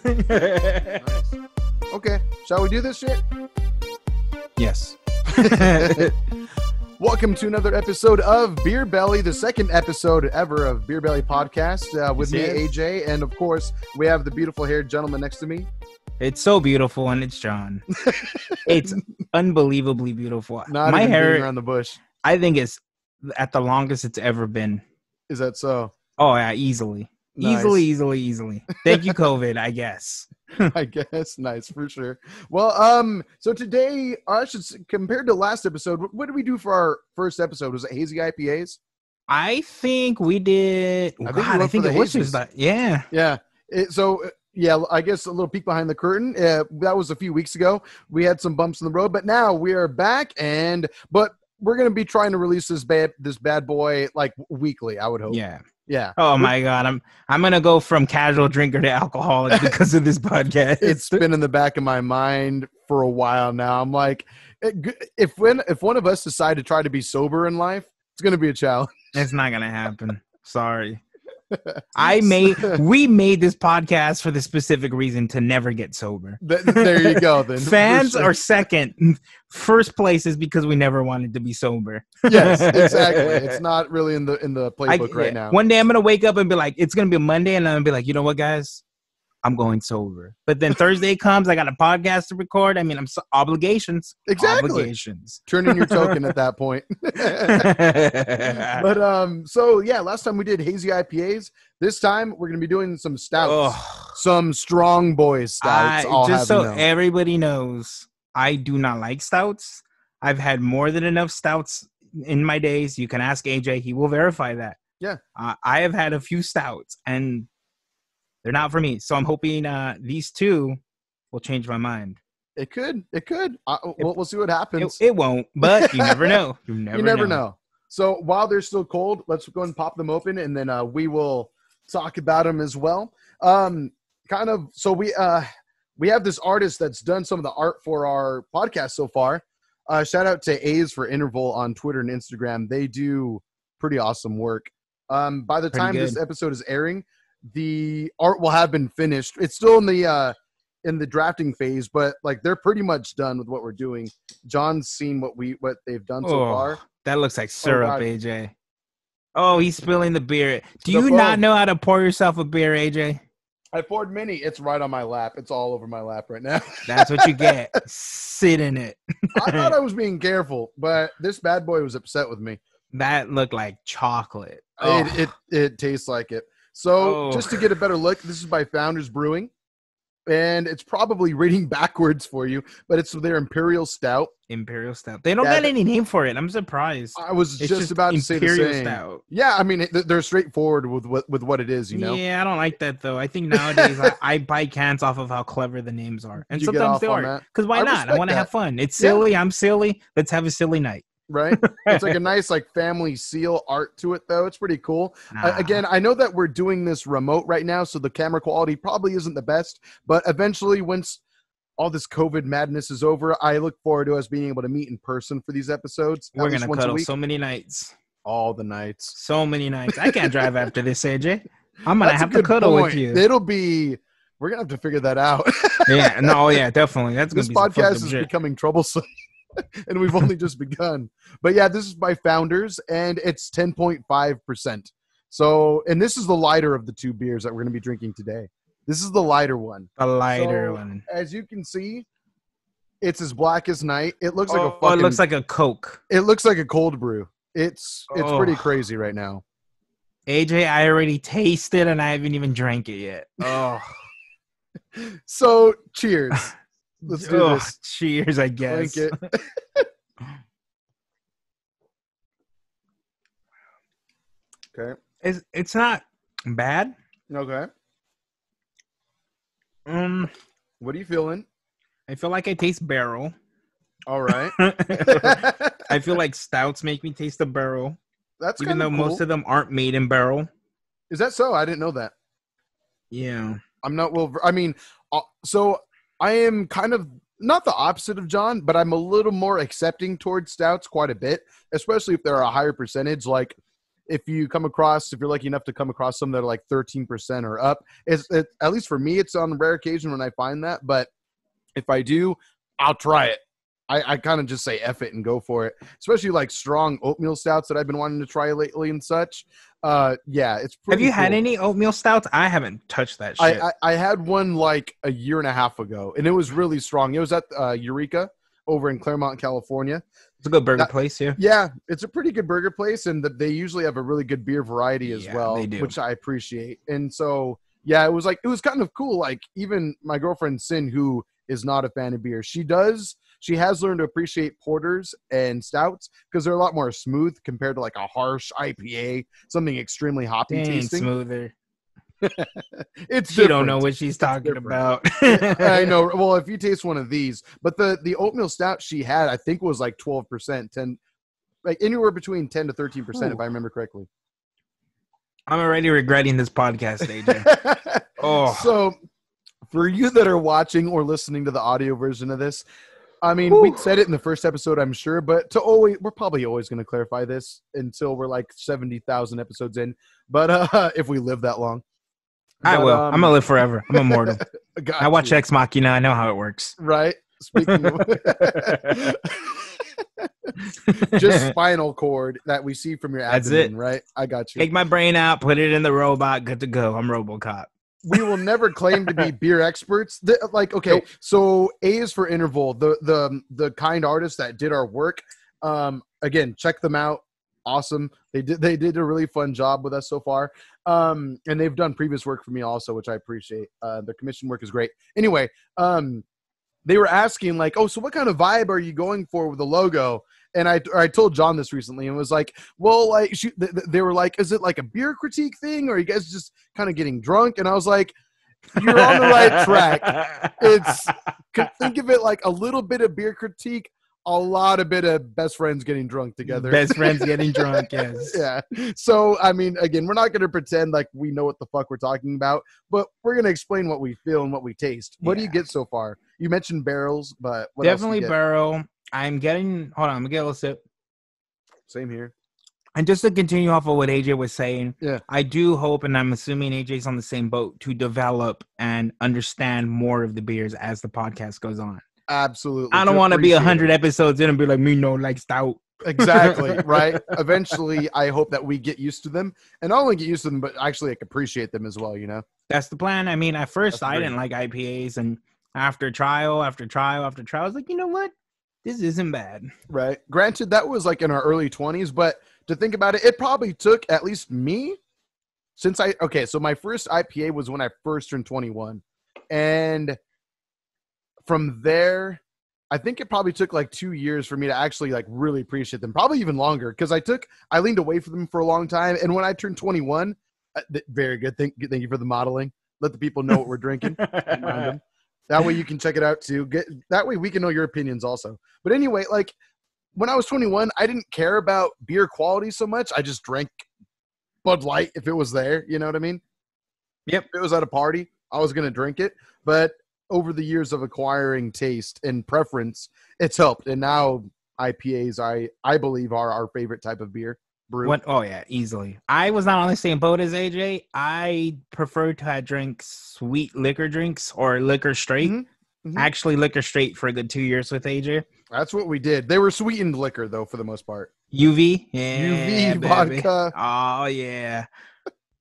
Nice. Okay, shall we do this shit? Yes. Welcome to another episode of Beer Belly, the second episode ever of Beer Belly Podcast with me, AJ, and of course, we have the beautiful haired gentleman next to me. It's so beautiful, and it's John. It's unbelievably beautiful. Not My even hair beating around the bush. I think it's at the longest it's ever been. Is that so? Oh yeah, easily. Nice. Easily. Thank you, COVID, I guess. I guess. Nice, for sure. Well, so today, compared to last episode, what did we do for our first episode? Was it hazy IPAs? I think we did. I think it was just that. Yeah. Yeah. I guess a little peek behind the curtain. That was a few weeks ago. We had some bumps in the road, but now we are back, but we're going to be trying to release this bad boy like weekly, I would hope. Yeah. Oh my God. I'm going to go from casual drinker to alcoholic because of this podcast. It's been in the back of my mind for a while now. I'm like, if one of us decide to try to be sober in life, it's going to be a challenge. It's not going to happen. Sorry. We made this podcast for the specific reason to never get sober. There you go. Then fans are second. First place is because we never wanted to be sober. Yes, exactly. It's not really in the playbook right now. One day I'm gonna wake up and be like, it's gonna be a Monday, and I'm gonna be like, you know what, guys, I'm going sober. But then Thursday comes, I got a podcast to record. I mean, obligations. Exactly. Obligations. Turn in your token at that point. But so yeah, last time we did hazy IPAs. This time we're gonna be doing some stouts, some strong boy stouts. Just so everybody knows, I do not like stouts. I've had more than enough stouts in my days. You can ask AJ; he will verify that. Yeah, I have had a few stouts and they're not for me. So I'm hoping these two will change my mind. It could. We'll see what happens. It won't, but you never know. You never know. So while they're still cold, let's go and pop them open, and then we will talk about them as well. So we have this artist that's done some of the art for our podcast so far. Shout out to A's for Interval on Twitter and Instagram. They do pretty awesome work. By the time this episode is airing, the art will have been finished. It's still in the drafting phase, but like they're pretty much done with what we're doing. John's seen what they've done so far. That looks like syrup, AJ. Oh, he's spilling the beer. Do you not know how to pour yourself a beer, AJ? I poured mini. It's right on my lap. It's all over my lap right now. That's what you get. Sit in it. I thought I was being careful, but this bad boy was upset with me. That looked like chocolate. It tastes like it. So just to get a better look, this is by Founders Brewing, and it's probably reading backwards for you, but it's their Imperial Stout. Imperial Stout. They don't got any name for it. I'm surprised. I was just about to say the same. Stout. Yeah, I mean, they're straightforward with what it is, you know? Yeah, I don't like that, though. I think nowadays I buy cans off of how clever the names are. And sometimes they are. Because why not? I want to have fun. It's silly. Yeah. I'm silly. Let's have a silly night. Right? It's like a nice like family seal art to it, though. It's pretty cool. Again, I know that we're doing this remote right now, so the camera quality probably isn't the best, but eventually once all this COVID madness is over, I look forward to us being able to meet in person for these episodes. We're going to cuddle so many nights. All the nights. So many nights. I can't drive after this, AJ. I'm going to have to cuddle with you. We're going to have to figure that out. Yeah, definitely. That's going to be This podcast is becoming troublesome. And we've only just begun. But yeah, this is by Founders, and it's 10.5%. So, and this is the lighter of the two beers that we're going to be drinking today. This is the lighter one. One. As you can see, it's as black as night. It looks like it looks like a Coke. It looks like a cold brew. It's pretty crazy right now. AJ, I already tasted and I haven't even drank it yet. Oh. So, cheers. Let's do this. Cheers, I guess. It. Okay. It's not bad. Okay. What are you feeling? I feel like I taste barrel. All right. I feel like stouts make me taste a barrel. That's even though cool. Most of them aren't made in barrel. Is that so? I didn't know that. Yeah. I'm not so I am kind of not the opposite of John, but I'm a little more accepting towards stouts quite a bit, especially if they're a higher percentage. Like if you're lucky enough to come across some that are like 13% or up, at least for me, it's on a rare occasion when I find that. But if I do, I'll try it. I kind of just say F it and go for it, especially like strong oatmeal stouts that I've been wanting to try lately and such. Yeah, it's pretty Have you had cool. any oatmeal stouts? I haven't touched that shit. I had one like a year and a half ago, and it was really strong. It was at Eureka over in Claremont, California. It's a good burger place, yeah. Yeah, it's a pretty good burger place, and they usually have a really good beer variety as well, they do. which I appreciate. And so, yeah, it was kind of cool. Like even my girlfriend Sin, who is not a fan of beer, she has learned to appreciate porters and stouts because they're a lot more smooth compared to like a harsh IPA, something extremely hoppy tasting. Smoother. It's you don't know what she's talking about. I know. Well, if you taste one of these, but the oatmeal stout she had, I think was like 12%, 10, like anywhere between 10 to 13%, if I remember correctly. I'm already regretting this podcast, AJ. Oh, so for you that are watching or listening to the audio version of this, I mean, we said it in the first episode, I'm sure, but we're probably always going to clarify this until we're like 70,000 episodes in. But if we live that long. I will. I'm gonna live forever. I'm immortal. I watch Ex Machina. I know how it works. Right. Speaking of just spinal cord that we see from your abdomen. That's it. Right. I got you. Take my brain out, put it in the robot. Good to go. I'm RoboCop. We will never claim to be beer experts. So A is for Interval, the kind artists that did our work. Again, check them out. Awesome. They did a really fun job with us so far. And they've done previous work for me also, which I appreciate. Their commission work is great. Anyway, they were asking like, oh, so what kind of vibe are you going for with the logo? And I told John this recently and was like, well, like they were like, is it like a beer critique thing, or are you guys just kind of getting drunk? And I was like, you're on the right track. Think of it like a little bit of beer critique, a lot of bit of best friends getting drunk together. Best friends getting drunk, yes. Yeah. So, I mean, again, we're not going to pretend like we know what the fuck we're talking about, but we're going to explain what we feel and what we taste. What do you get so far? You mentioned barrels, but what definitely else barrel. I'm going to get a little sip. Same here. And just to continue off of what AJ was saying, yeah, I do hope, and I'm assuming AJ's on the same boat, to develop and understand more of the beers as the podcast goes on. Absolutely. I don't want to be 100 episodes in and be like, me no like stout. Exactly. Right. Eventually, I hope that we get used to them, and not only get used to them, but actually like appreciate them as well. You know, that's the plan. I mean, at first I didn't like IPAs, and after trial, I was like, you know what? This isn't bad. Right. Granted, that was like in our early 20s, but to think about it, it probably took at least me so my first IPA was when I first turned 21. And from there, I think it probably took like 2 years for me to actually like really appreciate them. Probably even longer, because I leaned away from them for a long time. And when I turned 21, very good. Thank you for the modeling. Let the people know what we're drinking. That way you can check it out too. That way we can know your opinions also. But anyway, like when I was 21, I didn't care about beer quality so much. I just drank Bud Light if it was there. You know what I mean? Yep. If it was at a party, I was going to drink it. But over the years of acquiring taste and preference, it's helped. And now IPAs, I believe, are our favorite type of beer. Oh, yeah, easily. I was not on the same boat as AJ. I prefer to drink sweet liquor drinks or liquor straight. Mm-hmm. Actually, liquor straight for a good 2 years with AJ. That's what we did. They were sweetened liquor, though, for the most part. UV? Yeah, UV, vodka. Oh, yeah.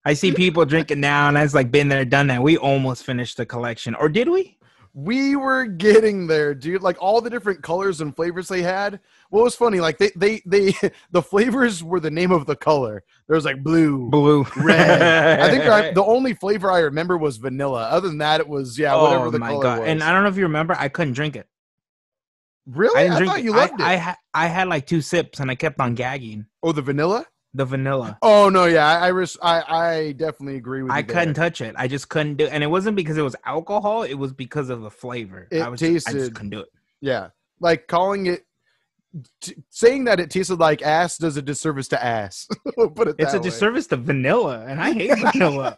I see people drinking now, and I was like, been there, done that. We almost finished the collection. Or did we? We were getting there, dude. Like all the different colors and flavors they had. What was funny, like they the flavors were the name of the color. There was like blue, red. I think the only flavor I remember was vanilla. Other than that, it was whatever the color was. And I don't know if you remember, I couldn't drink it. Really? I thought you loved it. I had like 2 sips and I kept on gagging. Oh, the vanilla? The vanilla. Oh no, yeah, I definitely agree with you. I couldn't touch it. I just couldn't do it. And it wasn't because it was alcohol, it was because of the flavor. I just couldn't do it. Yeah. Like calling it saying that it tasted like ass does a disservice to ass. We'll put it that way. It's a disservice to vanilla, and I hate vanilla.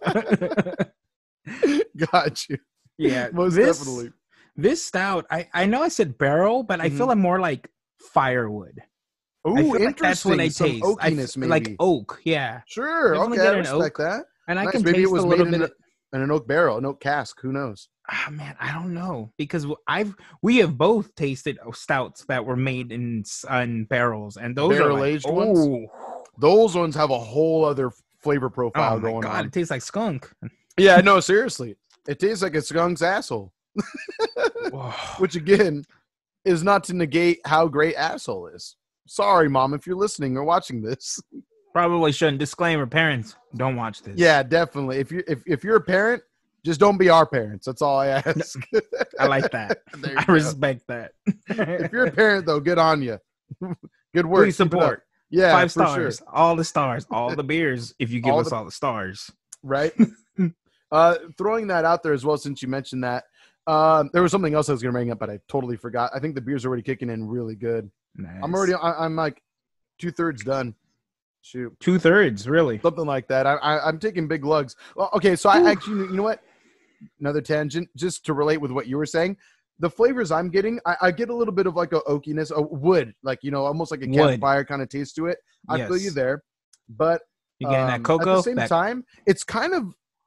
Got you. Yeah. Most definitely. This stout, I know I said barrel, but I feel like more like firewood. I Ooh, feel like that's what I interesting. Some taste. oakiness, maybe. Like oak, yeah. Sure. Definitely Okay, I get an respect oak, that. and I Nice. can Maybe it taste was a made little in, bit. in an oak barrel, an oak cask. Who knows? Ah, man, I don't know because we have both tasted stouts that were made in barrels, and those are Barrel like, aged ones. Those ones have a whole other flavor profile oh my going god, on. it tastes like skunk. Yeah, no, seriously. It tastes like a skunk's asshole. Which again is not to negate how great asshole is. Sorry, Mom, if you're listening or watching this. Probably shouldn't. Disclaimer: parents, don't watch this. Yeah, definitely. If you're a parent, just don't be our parents. That's all I ask. I like that. I respect that. If you're a parent, though, good on you. Good work. Please support. Yeah, 5 for stars. sure. All the stars. All the beers. If you give us all the stars, right? Throwing that out there as well, since you mentioned that, there was something else I was going to bring up, but I totally forgot. I think the beer's already kicking in really good. Nice. I'm like 2/3 done. Shoot, 2/3, really? Something like that. I'm taking big lugs. Well, okay, so I actually, you know what? Another tangent, just to relate with what you were saying. The flavors I'm getting, I get a little bit of like a oakiness, a wood, like, almost like a campfire kind of taste to it. I feel you there, but you getting that cocoa? At the same time, it's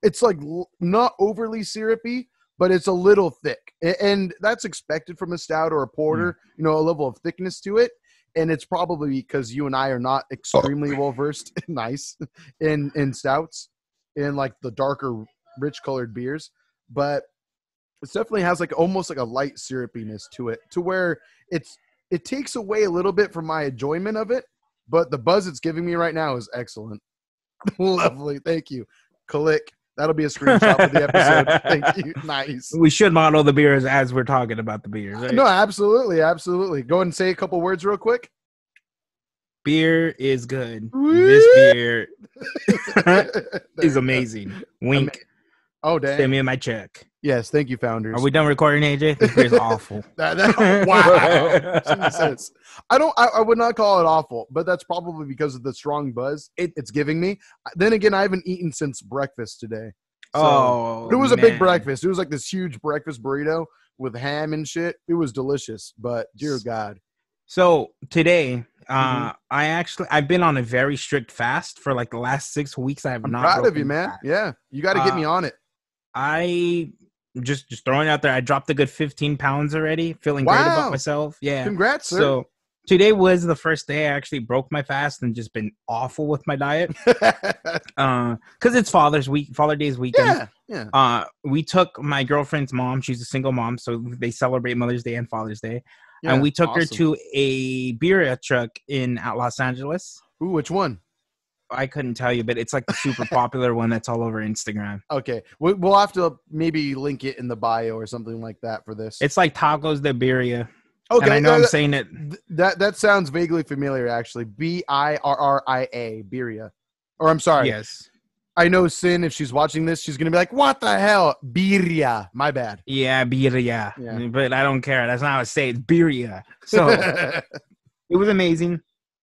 it's like not overly syrupy, but it's a little thick, and that's expected from a stout or a porter. A level of thickness to it. And it's probably because you and I are not extremely well versed, nice, in stouts, in like the darker, rich colored beers. But it definitely has like almost like a light syrupiness to it, to where it takes away a little bit from my enjoyment of it. But the buzz it's giving me right now is excellent. Lovely, thank you, Click. That'll be a screenshot for the episode. Thank you. Nice. We should model the beers as we're talking about the beers. Right? No, absolutely. Absolutely. Go ahead and say a couple words real quick. Beer is good. This beer is amazing. Wink. Oh, dang. Send me my check. Yes. Thank you, founders. Are we done recording, AJ? This beer is awful. Wow. Jesus. I would not call it awful, but that's probably because of the strong buzz it's giving me. Then again, I haven't eaten since breakfast today. So, but it was a big breakfast. It was like this huge breakfast burrito with ham and shit. It was delicious, but dear God. So today, I've been on a very strict fast for like the last 6 weeks. I'm not proud of you, man. Fast. Yeah. You got to get me on it. I just throwing it out there. I dropped a good 15 pounds already. Feeling great about myself. Yeah. Congrats, sir. So today was the first day I actually broke my fast and just been awful with my diet. Because it's Father's Day's weekend. Yeah. We took my girlfriend's mom. She's a single mom, so they celebrate Mother's Day and Father's Day. Yeah, and we took her to a beer truck in Los Angeles. Ooh, which one? I couldn't tell you, but it's like the super popular one that's all over Instagram. Okay. We'll have to maybe link it in the bio or something like that for this. It's like Tacos de Birria. Okay. And I know I'm saying it. That sounds vaguely familiar, actually. Birria. Birria. Or I'm sorry. Yes. I know Sin, if she's watching this, she's going to be like, what the hell? Birria. My bad. Yeah, birria. Yeah. But I don't care. That's not how I say it. It's birria. So it was amazing.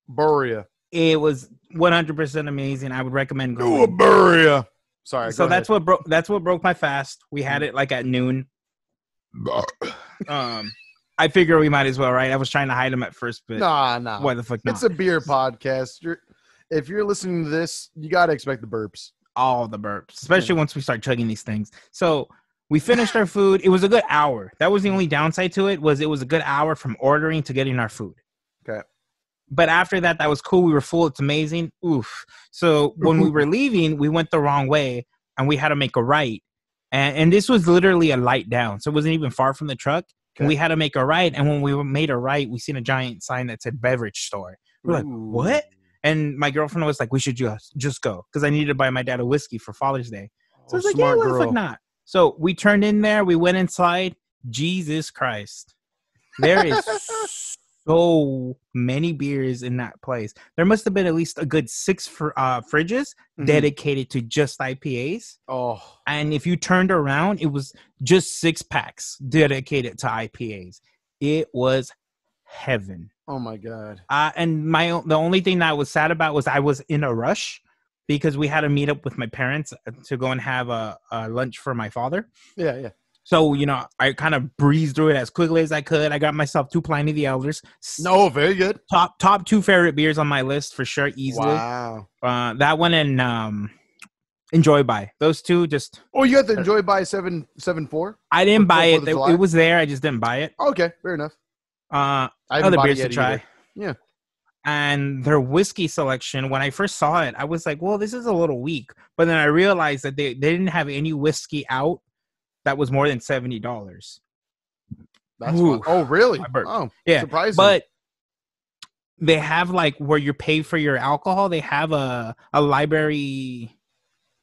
Birria. It was 100% amazing. I would recommend going. Ooh, a birria. Sorry. So that's what broke my fast. We had it like at noon. I figure we might as well, right? I was trying to hide them at first, but nah. Why the fuck not? It's a beer podcast. If you're listening to this, you got to expect the burps. All the burps, especially once we start chugging these things. So we finished our food. It was a good hour. That was the only downside to it, was a good hour from ordering to getting our food. Okay. But after that was cool. We were full. It's amazing. Oof. So when we were leaving, we went the wrong way and we had to make a right. And this was literally a light down. So it wasn't even far from the truck. Okay. And we had to make a right. And when we made a right, we seen a giant sign that said beverage store. We're like, what? And my girlfriend was like, we should just go. Because I needed to buy my dad a whiskey for Father's Day. So I was like, yeah, why the fuck not? So we turned in there. We went inside. Jesus Christ. There is so many beers in that place. There must have been at least a good 6 fridges dedicated to just IPAs. Oh. And if you turned around, it was just 6 packs dedicated to IPAs. It was heaven. Oh my God. And the only thing that I was sad about was I was in a rush because we had to meet up with my parents to go and have a lunch for my father. Yeah. So, I kind of breezed through it as quickly as I could. I got myself 2 Pliny the Elders. No, very good. Top 2 favorite beers on my list for sure, easily. Wow. That one and Enjoy By. Those two just... Oh, you got the Enjoy By 774? I didn't buy it. It was there. I just didn't buy it. Okay, fair enough. Other beers to try. Either. Yeah. And their whiskey selection, when I first saw it, I was like, well, this is a little weak. But then I realized that they didn't have any whiskey out that was more than $70. That's fun. Oh, really? Oh, yeah. Surprising. But they have like where you pay for your alcohol. They have a library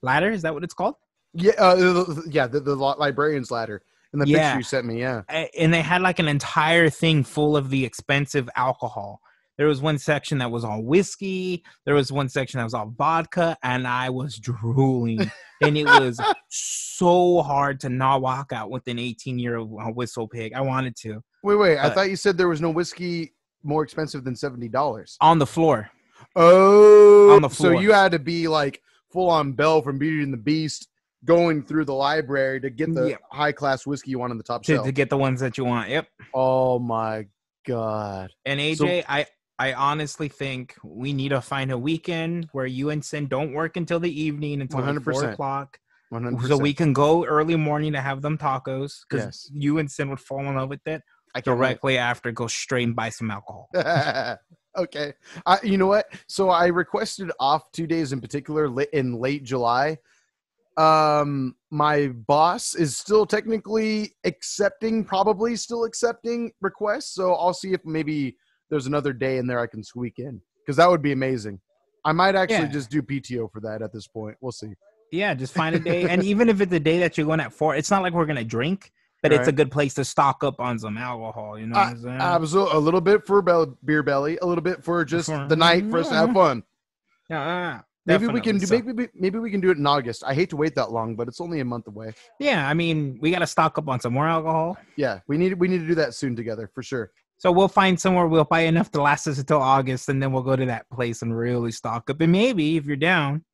ladder. Is that what it's called? Yeah. The librarian's ladder in the picture you sent me. Yeah. And they had like an entire thing full of the expensive alcohol. There was one section that was all whiskey. There was one section that was all vodka, and I was drooling. And it was so hard to not walk out with an 18-year-old whistle pig. I wanted to. Wait. I thought you said there was no whiskey more expensive than $70. On the floor. Oh. On the floor. So you had to be like full on Belle from Beauty and the Beast going through the library to get the high-class whiskey you want on the top shelf. To get the ones that you want. Yep. Oh, my God. And AJ, I honestly think we need to find a weekend where you and Sin don't work until the evening, until 100%. 4 o'clock. 100%. So we can go early morning to have them tacos, because you and Sin would fall in love with it. Directly after, go straight and buy some alcohol. Okay. You know what? So I requested off 2 days in particular in late July. My boss is still technically probably still accepting requests. So I'll see if maybe there's another day in there I can squeak in, because that would be amazing. I might actually just do PTO for that at this point. We'll see. Yeah, just find a day. And even if it's a day that you're going at 4, it's not like we're going to drink, but it's a good place to stock up on some alcohol. You know what I'm saying? Absolutely. A little bit for beer belly, a little bit for just the night for us to have fun. Yeah. Maybe we can do maybe we can do it in August. I hate to wait that long, but it's only a month away. Yeah, I mean, we got to stock up on some more alcohol. Yeah, we need to do that soon together for sure. So we'll find somewhere we'll buy enough to last us until August, and then we'll go to that place and really stock up. And maybe if you're down,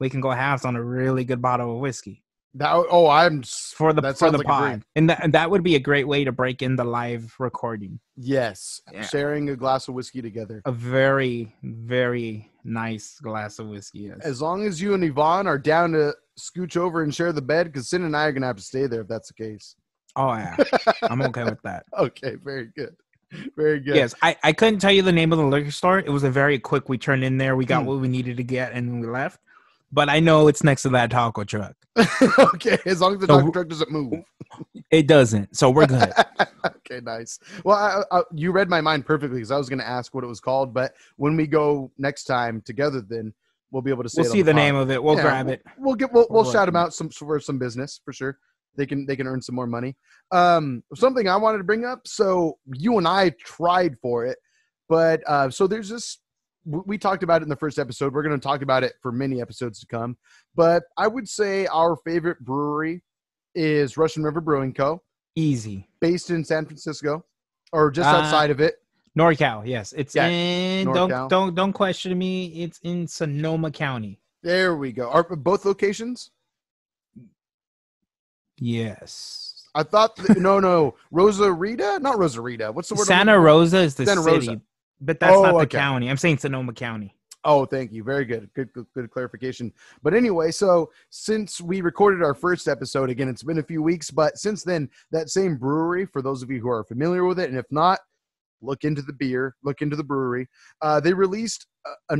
we can go halves on a really good bottle of whiskey. I'm for the pod, and that would be a great way to break in the live recording. Yes, sharing a glass of whiskey together. A very, very nice glass of whiskey. Yes. As long as you and Yvonne are down to scooch over and share the bed, because Sin and I are gonna have to stay there if that's the case. Oh yeah, I'm okay with that. Okay, very good. Very good. Yes, I couldn't tell you the name of the liquor store. It was a very quick. We turned in there. We got what we needed to get, and we left. But I know it's next to that taco truck. Okay, as long as the taco truck doesn't move. It doesn't, so we're good. Okay, nice. Well, you read my mind perfectly, because I was going to ask what it was called. But when we go next time together, then we'll be able to say. We'll see the name of it. We'll grab it. We'll shout them out for some business for sure. They can earn some more money. Something I wanted to bring up. So you and I tried for it, but so there's this. We talked about it in the first episode. We're going to talk about it for many episodes to come. But I would say our favorite brewery is Russian River Brewing Co. Easy. Based in San Francisco, or just outside of it. NorCal, yes. It's in NorCal. Don't question me. It's in Sonoma County. There we go. Are both locations? Yes. I thought no. Rosarita? Not Rosarita. What's the word? Santa Rosa is the Santa city. Rosa. But that's not the county. I'm saying Sonoma County. Oh, thank you. Very good. Good clarification. But anyway, so since we recorded our first episode, again, it's been a few weeks, but since then, that same brewery, for those of you who are familiar with it, and if not, look into the beer, look into the brewery. They released a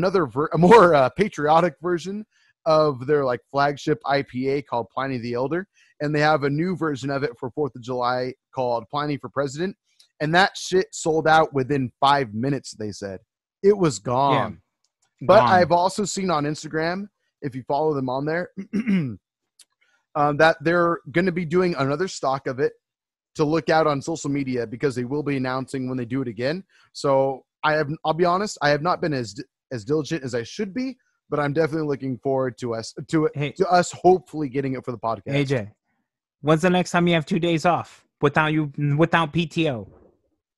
more patriotic version of their like flagship IPA called Pliny the Elder. And they have a new version of it for 4th of July called Pliny for President. And that shit sold out within 5 minutes, they said. It was gone. Yeah, but gone. I've also seen on Instagram, if you follow them on there, that they're going to be doing another stock of it to look out on social media, because they will be announcing when they do it again. So I'll be honest, I have not been as diligent as I should be, but I'm definitely looking forward to us hopefully getting it for the podcast. AJ, when's the next time you have 2 days off without PTO?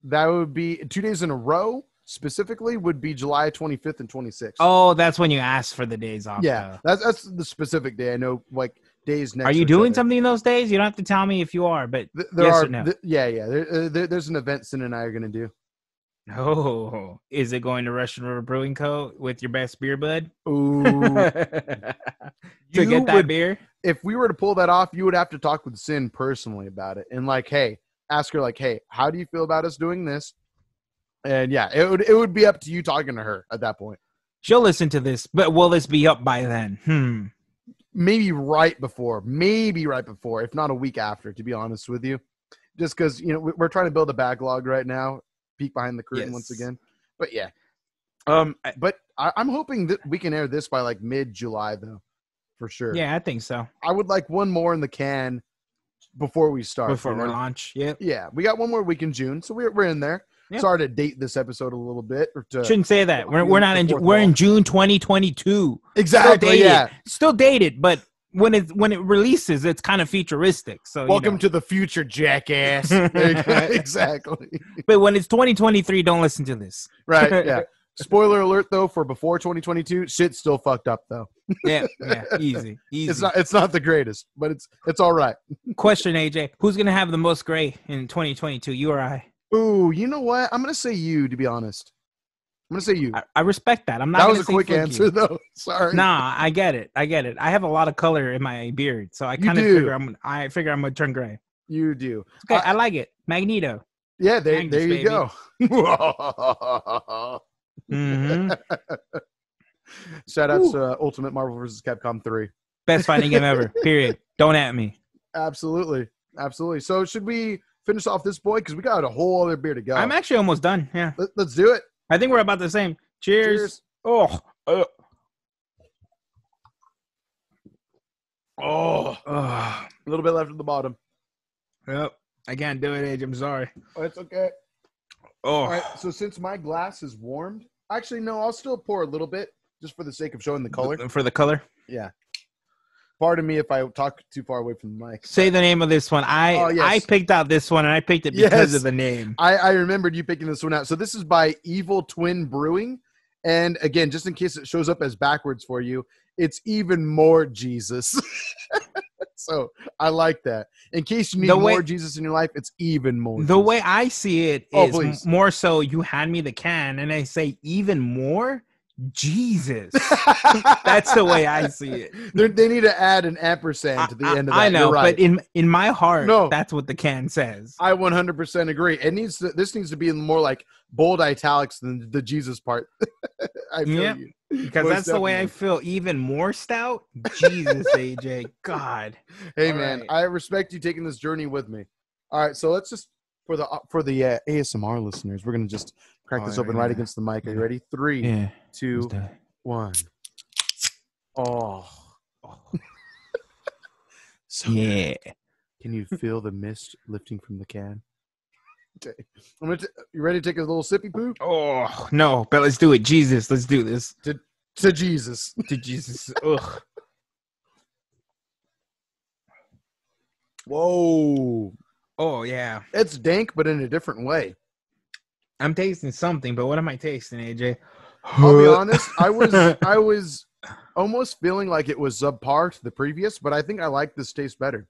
That would be 2 days in a row. Specifically, would be July 25th and 26th. Oh, that's when you ask for the days off. Yeah, that's the specific day. I know, like days next. Are you to each doing other. something in those days? You don't have to tell me if you are, but There yes are, or no? There's an event Sin and I are gonna do. Oh, is it going to Russian River Brewing Co. with your best beer bud? Ooh, To You get that would- beer? if we were to pull that off, you would have to talk with Sin personally about it, and like, hey, ask her like, hey, how do you feel about us doing this? And yeah, it would be up to you talking to her at that point. She'll listen to this, but will this be up by then? Maybe right before, if not a week after, to be honest with you. Just because, we're trying to build a backlog right now, peek behind the curtain once again. But yeah. But I'm hoping that we can air this by like mid-July, though, for sure. Yeah, I think so. I would like one more in the can before we start. Before we launch, yep. Yeah, we got one more week in June, so we're in there. Yep. Sorry to date this episode a little bit. Shouldn't say that. We're not in. We're in June 2022. Exactly. Still dated, but when it releases, it's kind of futuristic. So welcome to the future, jackass. Exactly. But when it's 2023, don't listen to this. Right. Yeah. Spoiler alert, though, for before 2022, shit's still fucked up, though. Yeah. Easy. It's not the greatest, but it's all right. Question, AJ, who's gonna have the most gray in 2022? You or I? Ooh, you know what? I'm gonna say you. To be honest, I'm gonna say you. I respect that. I'm not. That was a quick answer, though. Sorry. Nah, I get it. I have a lot of color in my beard, so I kind of figure I'm gonna turn gray. You do. Okay, I like it. Magneto. Yeah, there you go. Mm-hmm. Shout out to Ultimate Marvel vs. Capcom 3. Best fighting game ever. Period. Don't at me. Absolutely. So should we finish off this boy? Because we got a whole other beer to go. I'm actually almost done. Yeah. Let's do it. I think we're about the same. Cheers. Oh. A little bit left at the bottom. Yep. I can't do it, Age. I'm sorry. Oh, it's okay. Oh. All right. So since my glass is warmed, actually, no, I'll still pour a little bit just for the sake of showing the color. For the color? Yeah. Pardon me if I talk too far away from the mic. Say the name of this one. I picked out this one, and I picked it because of the name. I remembered you picking this one out. So this is by Evil Twin Brewing. And again, just in case it shows up as backwards for you, it's even more Jesus. So I like that. In case you need more Jesus in your life, it's even more. The way I see it is more so you hand me the can, and I say even more Jesus. That's the way I see it. They need to add an ampersand to the end of that. I know, right. but in my heart, that's what the can says. I 100% agree. This needs to be more like bold italics than the Jesus part. I feel you. Because that's the way I feel. Even more stout? Jesus, AJ. God. Hey, man, I respect you taking this journey with me. All right, so let's just, for the ASMR listeners, we're going to just crack this open right against the mic. Are you ready? 3, 2, 1. Oh. So good. Can you feel the mist lifting from the can? Okay. You ready to take a little sippy poo? Oh, no, but let's do it. Jesus, let's do this. To Jesus. To Jesus. Ugh. Whoa. Oh, yeah. It's dank, but in a different way. I'm tasting something, but what am I tasting, AJ? I'll be honest. I was almost feeling like it was subpar to the previous, but I think I like this taste better.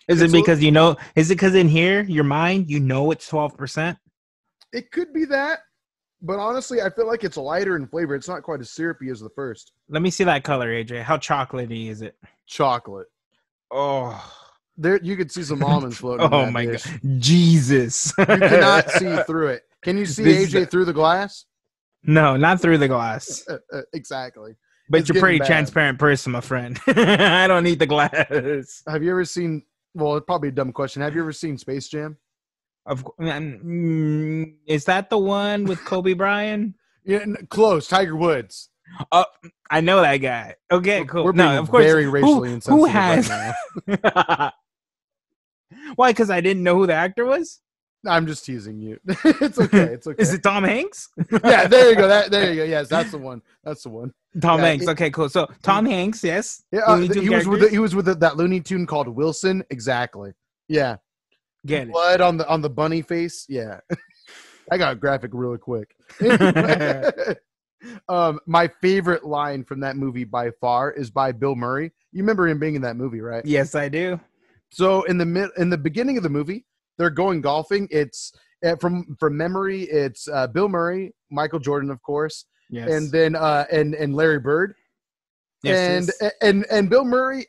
Is it because is it because in here, your mind, it's 12%? It could be that, but honestly, I feel like it's lighter in flavor. It's not quite as syrupy as the first. Let me see that color, AJ. How chocolatey is it? Chocolate. Oh. There, you could see some almonds floating. Oh my God. Jesus. You cannot see through it. Can you see AJ through the glass? No, not through the glass. Exactly. But you're a pretty transparent person, my friend. I don't need the glass. Have you ever seen, well, it's probably a dumb question. Have you ever seen Space Jam? Is that the one with Kobe Bryant? Yeah, close. Tiger Woods. I know that guy. Okay, cool. We're being very racially insensitive who has? Right now. Why? Because I didn't know who the actor was? I'm just teasing you. It's okay. It's okay. Is it Tom Hanks? Yeah, there you go. There you go. Yes, that's the one. That's the one. Tom Hanks. Okay, cool. So Tom Hanks, yes. Yeah, he was with that Looney Tune called Wilson. Exactly. Yeah. Get it. Blood on the bunny face. Yeah. I got graphic really quick. My favorite line from that movie by far is by Bill Murray. You remember him being in that movie, right? Yes, I do. So in the beginning of the movie, they're going golfing. It's from memory. It's Bill Murray, Michael Jordan, of course, Yes. and then and Larry Bird. Yes, And Bill Murray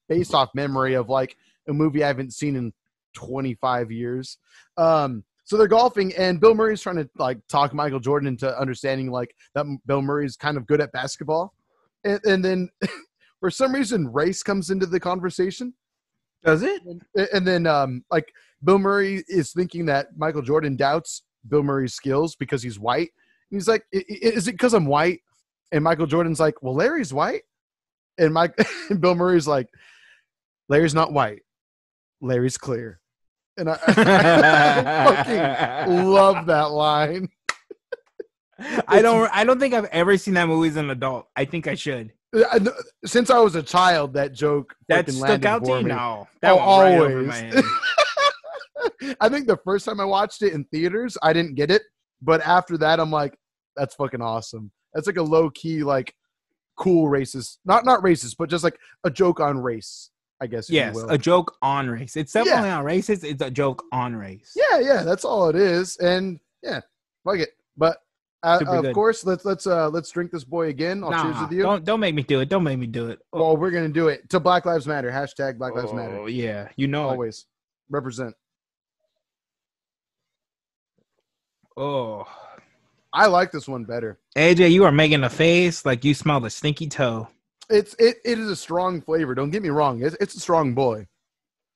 based off memory of like a movie I haven't seen in 25 years. So they're golfing, and Bill Murray's trying to like talk Michael Jordan into understanding like that Bill Murray's kind of good at basketball, and then for some reason race comes into the conversation. Does it? And then like Bill Murray is thinking that Michael Jordan doubts Bill Murray's skills because he's white. And he's like, is it because I'm white? And Michael Jordan's like, well, Larry's white. And and Bill Murray's like, Larry's not white. Larry's clear. And I fucking love that line. I don't think I've ever seen that movie as an adult. I think I should. Since I was a child, that joke That fucking stuck landed out to for you? me. No. That went right over my head. I think the first time I watched it in theaters, I didn't get it. But after that, I'm like, that's fucking awesome. That's like a low key, like cool racist, not racist, but just like a joke on race, I guess. Yes, you will. a joke on race. It's definitely not racist. It's a joke on race. Yeah, that's all it is. And yeah, fuck it. But of course, let's drink this boy again. I'll cheers with you. Don't make me do it. Don't make me do it. Oh. Well, we're gonna do it to Black Lives Matter. Hashtag Black Lives Matter. Oh yeah, you know always represent. Oh, I like this one better. AJ, you are making a face like you smell the stinky toe. It is a strong flavor. Don't get me wrong. It's a strong boy,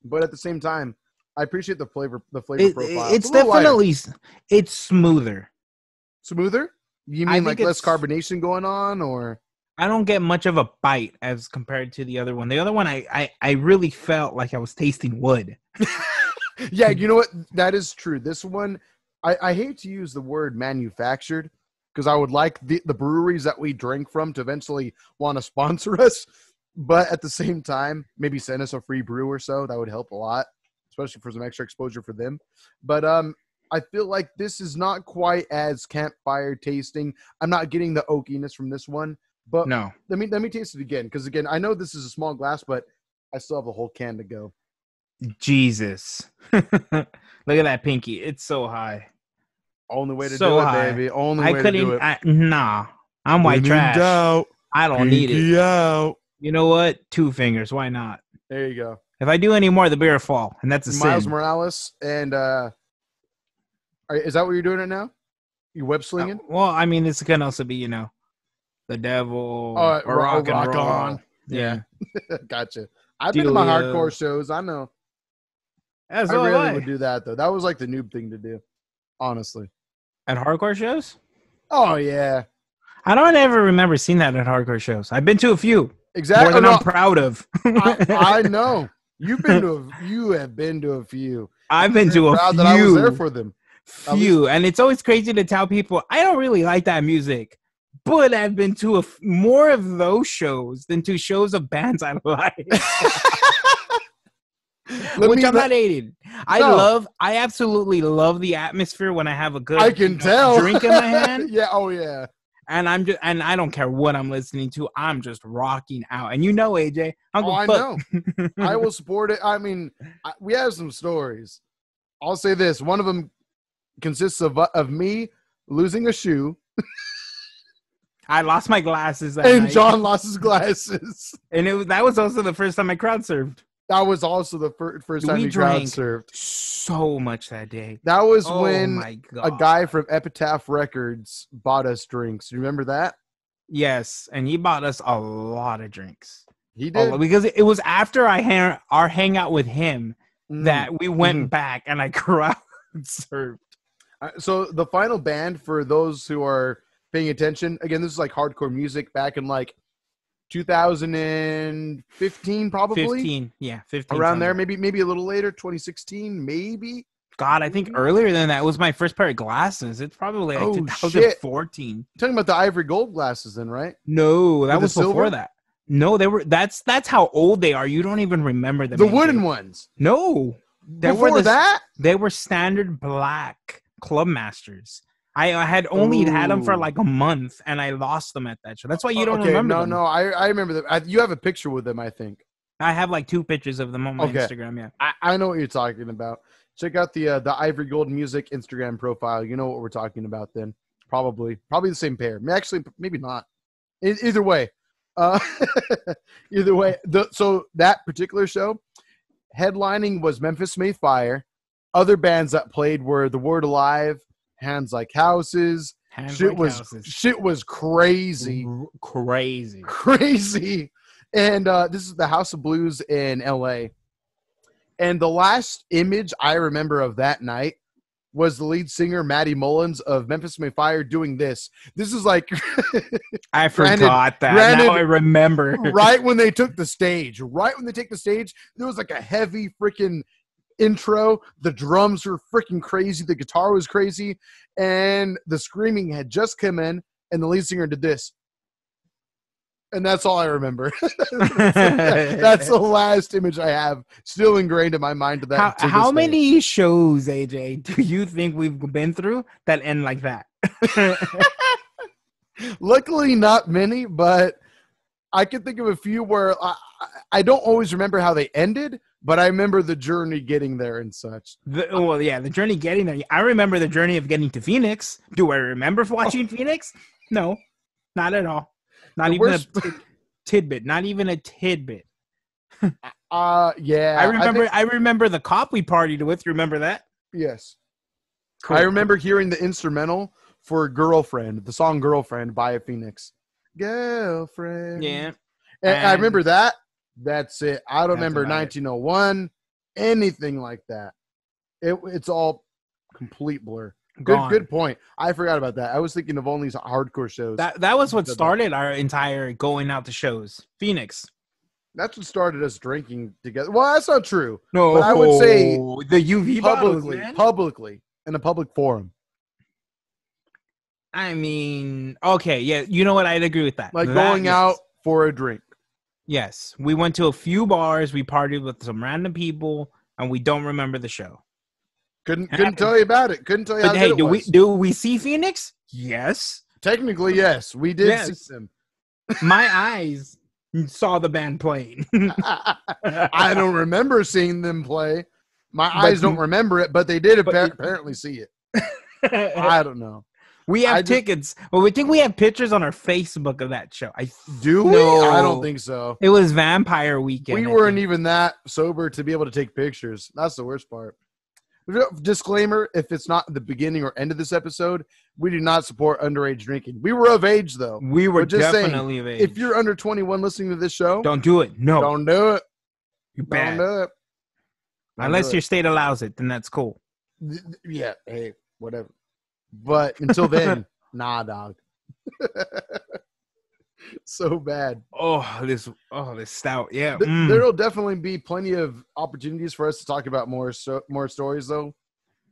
but at the same time, I appreciate the flavor profile. It's definitely it's smoother. Smoother? You mean like less carbonation going on, or? I don't get much of a bite as compared to the other one. The other one, I really felt like I was tasting wood. Yeah, you know what? That is true. This one, I hate to use the word manufactured because I would like the breweries that we drink from to eventually want to sponsor us. But at the same time, maybe send us a free brew or so. That would help a lot, especially for some extra exposure for them. But I feel like this is not quite as campfire tasting. I'm not getting the oakiness from this one. But no, let me taste it again, because again, I know this is a small glass, but I still have a whole can to go. Jesus, look at that pinky! It's so high. Only way to do it, baby. Only way to do it. Nah, I'm white trash. I don't need it. Out. You know what? 2 fingers. Why not? There you go. If I do any more, the beer will fall, and that's a Miles sin. Morales, and is that what you're doing right now? You web slinging? Well, I mean, this can also be, the devil or rock and roll. On. Yeah. Gotcha. I've been to my hardcore shows. I know. I rarely would do that, though. That was like the noob thing to do, honestly. At hardcore shows? Oh, yeah. I don't ever remember seeing that at hardcore shows. I've been to a few. Exactly. More than I'm proud of. I know. You have been to a few. I've been to a few. That I was there for them. Few. And it's always crazy to tell people, I don't really like that music. But I've been to more of those shows than to shows of bands I like. Which I'm not hating. I absolutely love the atmosphere when I have a good drink in my hand. Yeah, oh yeah. And I don't care what I'm listening to. I'm just rocking out. And AJ, I know. I will support it. I mean, we have some stories. I'll say this. One of them consists of me losing a shoe. I lost my glasses that night. night. John lost his glasses. And that was also the first time I crowd surfed. That was also the first time we crowd surfed. So much that day. That was when a guy from Epitaph Records bought us drinks. You remember that? Yes, and he bought us a lot of drinks. He did. Because it was after our hangout with him that we went back and I crowd surfed. So the final band, for those who are paying attention, again, this is like hardcore music back in like 2015, probably. 15 around there, maybe a little later, 2016, maybe. God, I think earlier than that was my first pair of glasses. It's probably like 2014. Shit. Talking about the ivory gold glasses, then, right? No, that was before that. No, they were. That's how old they are. You don't even remember them. The wooden ones. No, Before that, they were standard black Club Masters. I had only had them for like a month, and I lost them at that show. That's why you don't remember them. No, I remember them. You have a picture with them, I think. I have like 2 pictures of them on my Instagram. Yeah, I know what you're talking about. Check out the Ivory Gold Music Instagram profile. You know what we're talking about then. Probably the same pair. Actually, maybe not. Either way. Either way. So that particular show, headlining was Memphis May Fire. Other bands that played were The Word Alive, Hands Like Houses. Shit was crazy. Crazy. And this is the House of Blues in LA. And the last image I remember of that night was the lead singer, Matty Mullins of Memphis May Fire, doing this. This is like... I forgot that. Now I remember. Right when they took the stage. Right when they take the stage, there was like a heavy freaking intro. The drums were freaking crazy. The guitar was crazy. And the screaming had just come in, and the lead singer did this. And that's all I remember. That's the last image I have still ingrained in my mind. To that. How many shows, AJ, do you think we've been through that end like that? Luckily, not many, but I can think of a few where I don't always remember how they ended, but I remember the journey getting there and such. The journey getting there. I remember the journey of getting to Phoenix. Do I remember watching Phoenix? No, not at all. Not even a tidbit. Not even a tidbit. Yeah. I remember the cop we partied with. Remember that? Yes. Cool. I remember hearing the instrumental for "Girlfriend," the song "Girlfriend" by Phoenix. Girlfriend. Yeah. And I remember that. That's it. I don't remember 1901, anything like that. It's all complete blur. Good point. I forgot about that. I was thinking of only hardcore shows. That was what started our entire going out to shows. Phoenix. That's what started us drinking together. Well, that's not true. No, but I would say the UV publicly in a public forum. I mean, okay, yeah, you know what? I'd agree with that. Like going out for a drink. Yes, we went to a few bars. We partied with some random people, and we don't remember the show. Couldn't tell you about it. Couldn't tell you. But hey, do we see Phoenix? Yes. Technically, yes, we did see them. My eyes saw the band playing. I don't remember seeing them play. My eyes don't remember it, but they did apparently see it. I don't know. We have tickets. Well, we think we have pictures on our Facebook of that show. Do we? I don't think so. It was Vampire Weekend. We weren't even that sober to be able to take pictures. That's the worst part. Disclaimer, if it's not the beginning or end of this episode, we do not support underage drinking. We were of age, though. We were just definitely of age. If you're under 21 listening to this show, don't do it. No. Don't do it. Don't do it. Unless your state allows it, then that's cool. Yeah, hey, whatever. But until then, nah, dog. So bad. This stout. Yeah. There'll definitely be plenty of opportunities for us to talk about more stories, though.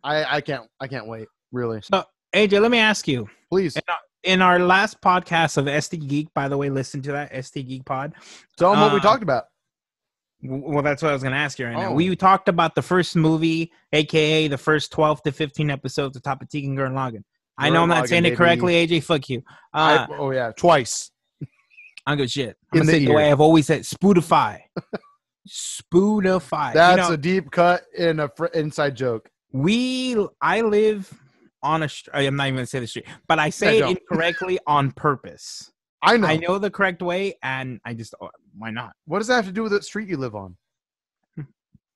I can't wait, really. So, AJ, let me ask you. Please. In our last podcast of SD Geek, by the way, listen to that, SD Geek Pod. Tell them what we talked about. Well, that's what I was going to ask you right now. We talked about the first movie, a.k.a. the first 12 to 15 episodes of Top Tikan Gurren Lagann. I know I'm not saying it correctly, AJ. Fuck you. Twice. I don't give a shit. I'm going to say it the way I've always said, Spoodify. Spoodify. That's a deep cut in an inside joke. I live on I'm not even going to say the street, but I say it incorrectly on purpose. I know the correct way, and I just, why not? What does that have to do with what street you live on?